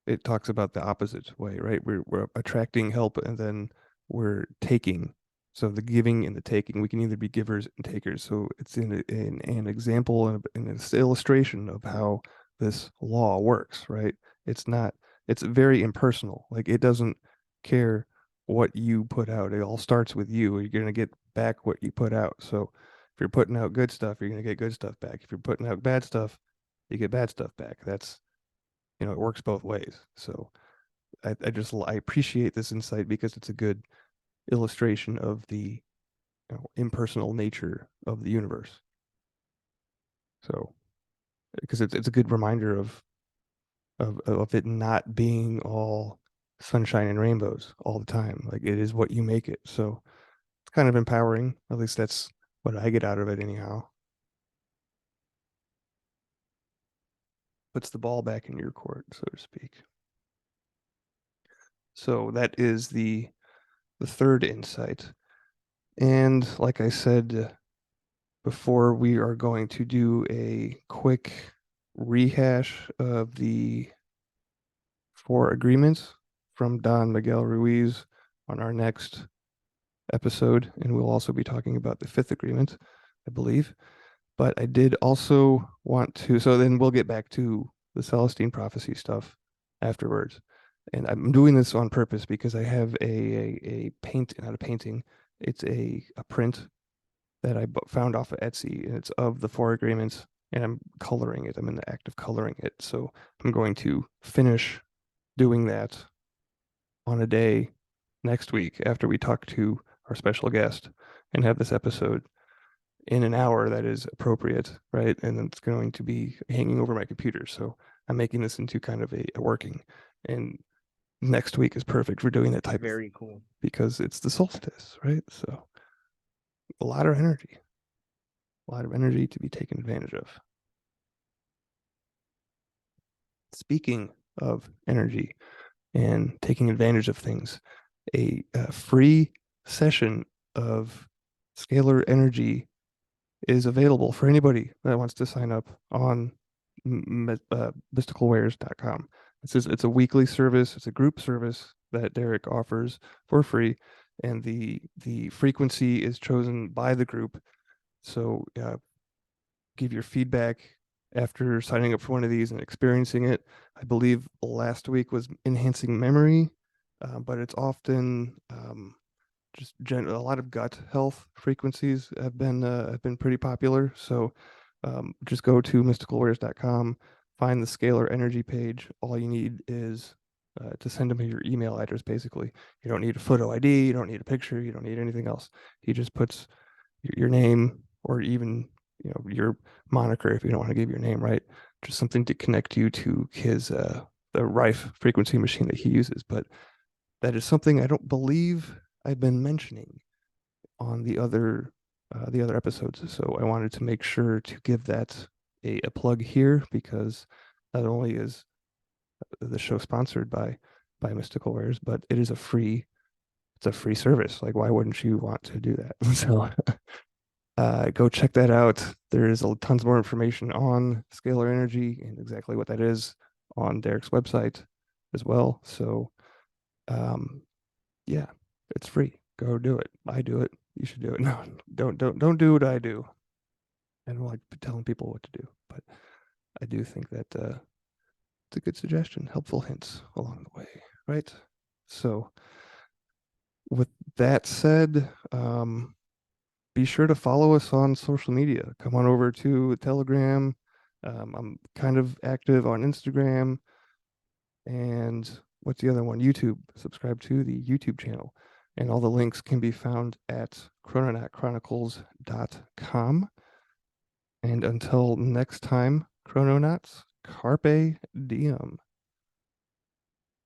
A: it talks about the opposite way, right? We're attracting help and then we're taking. So the giving and the taking, we can either be givers and takers. So it's in an example and an illustration of how this law works, right? It's not, it's very impersonal. Like it doesn't care what you put out. It all starts with you. You're going to get back what you put out. So if you're putting out good stuff, you're going to get good stuff back. If you're putting out bad stuff, you get bad stuff back. That's, it works both ways. So I appreciate this insight because it's a good illustration of the impersonal nature of the universe. So because it's a good reminder of it not being all sunshine and rainbows all the time. Like it is what you make it. So it's kind of empowering. At least that's what I get out of it anyhow. Puts the ball back in your court, so to speak. So that is the third insight. And like I said before, we are going to do a quick rehash of the 4 agreements from Don Miguel Ruiz on our next episode. And we'll also be talking about the 5th agreement, I believe. But I did also want to, so then we'll get back to the Celestine prophecy stuff afterwards. And I'm doing this on purpose because I have a paint, not a painting, it's a print that I found off of Etsy, and it's of the 4 agreements, and I'm coloring it. I'm in the act of coloring it. So I'm going to finish doing that on a day next week after we talk to our special guest and have this episode in an hour that is appropriate, right? And it's going to be hanging over my computer. So I'm making this into kind of a working. And next week is perfect for doing that type
B: Very cool.
A: because it's the solstice, right? So a lot of energy to be taken advantage of. Speaking of energy and taking advantage of things, a free session of scalar energy is available for anybody that wants to sign up on mysticalwares.com. It's a weekly service. It's a group service that Derek offers for free, and the frequency is chosen by the group. So give your feedback after signing up for one of these and experiencing it. I believe last week was enhancing memory, but it's often just a lot of gut health frequencies have been pretty popular. So just go to mysticalwares.com, find the scalar energy page. All you need is to send him your email address. Basically, you don't need a photo ID, you don't need a picture, you don't need anything else. He just puts your name, or even your moniker if you don't want to give your name, right? Just something to connect you to his the Rife frequency machine that he uses. But that is something I don't believe I've been mentioning on the other episodes. So I wanted to make sure to give that a plug here, because not only is the show sponsored by Mystical Wares, but it is it's a free service. Like, why wouldn't you want to do that? So go check that out. There is tons more information on scalar energy and exactly what that is on Derek's website as well. So yeah, it's free. Go do it. I do it. You should do it. No, don't do what I do. I don't like telling people what to do, but I do think that it's a good suggestion, helpful hints along the way, right? So with that said, be sure to follow us on social media. Come on over to Telegram. I'm kind of active on Instagram. And what's the other one? YouTube. Subscribe to the YouTube channel. And all the links can be found at chrononautchronicles.com. And until next time, Chrononauts, carpe diem.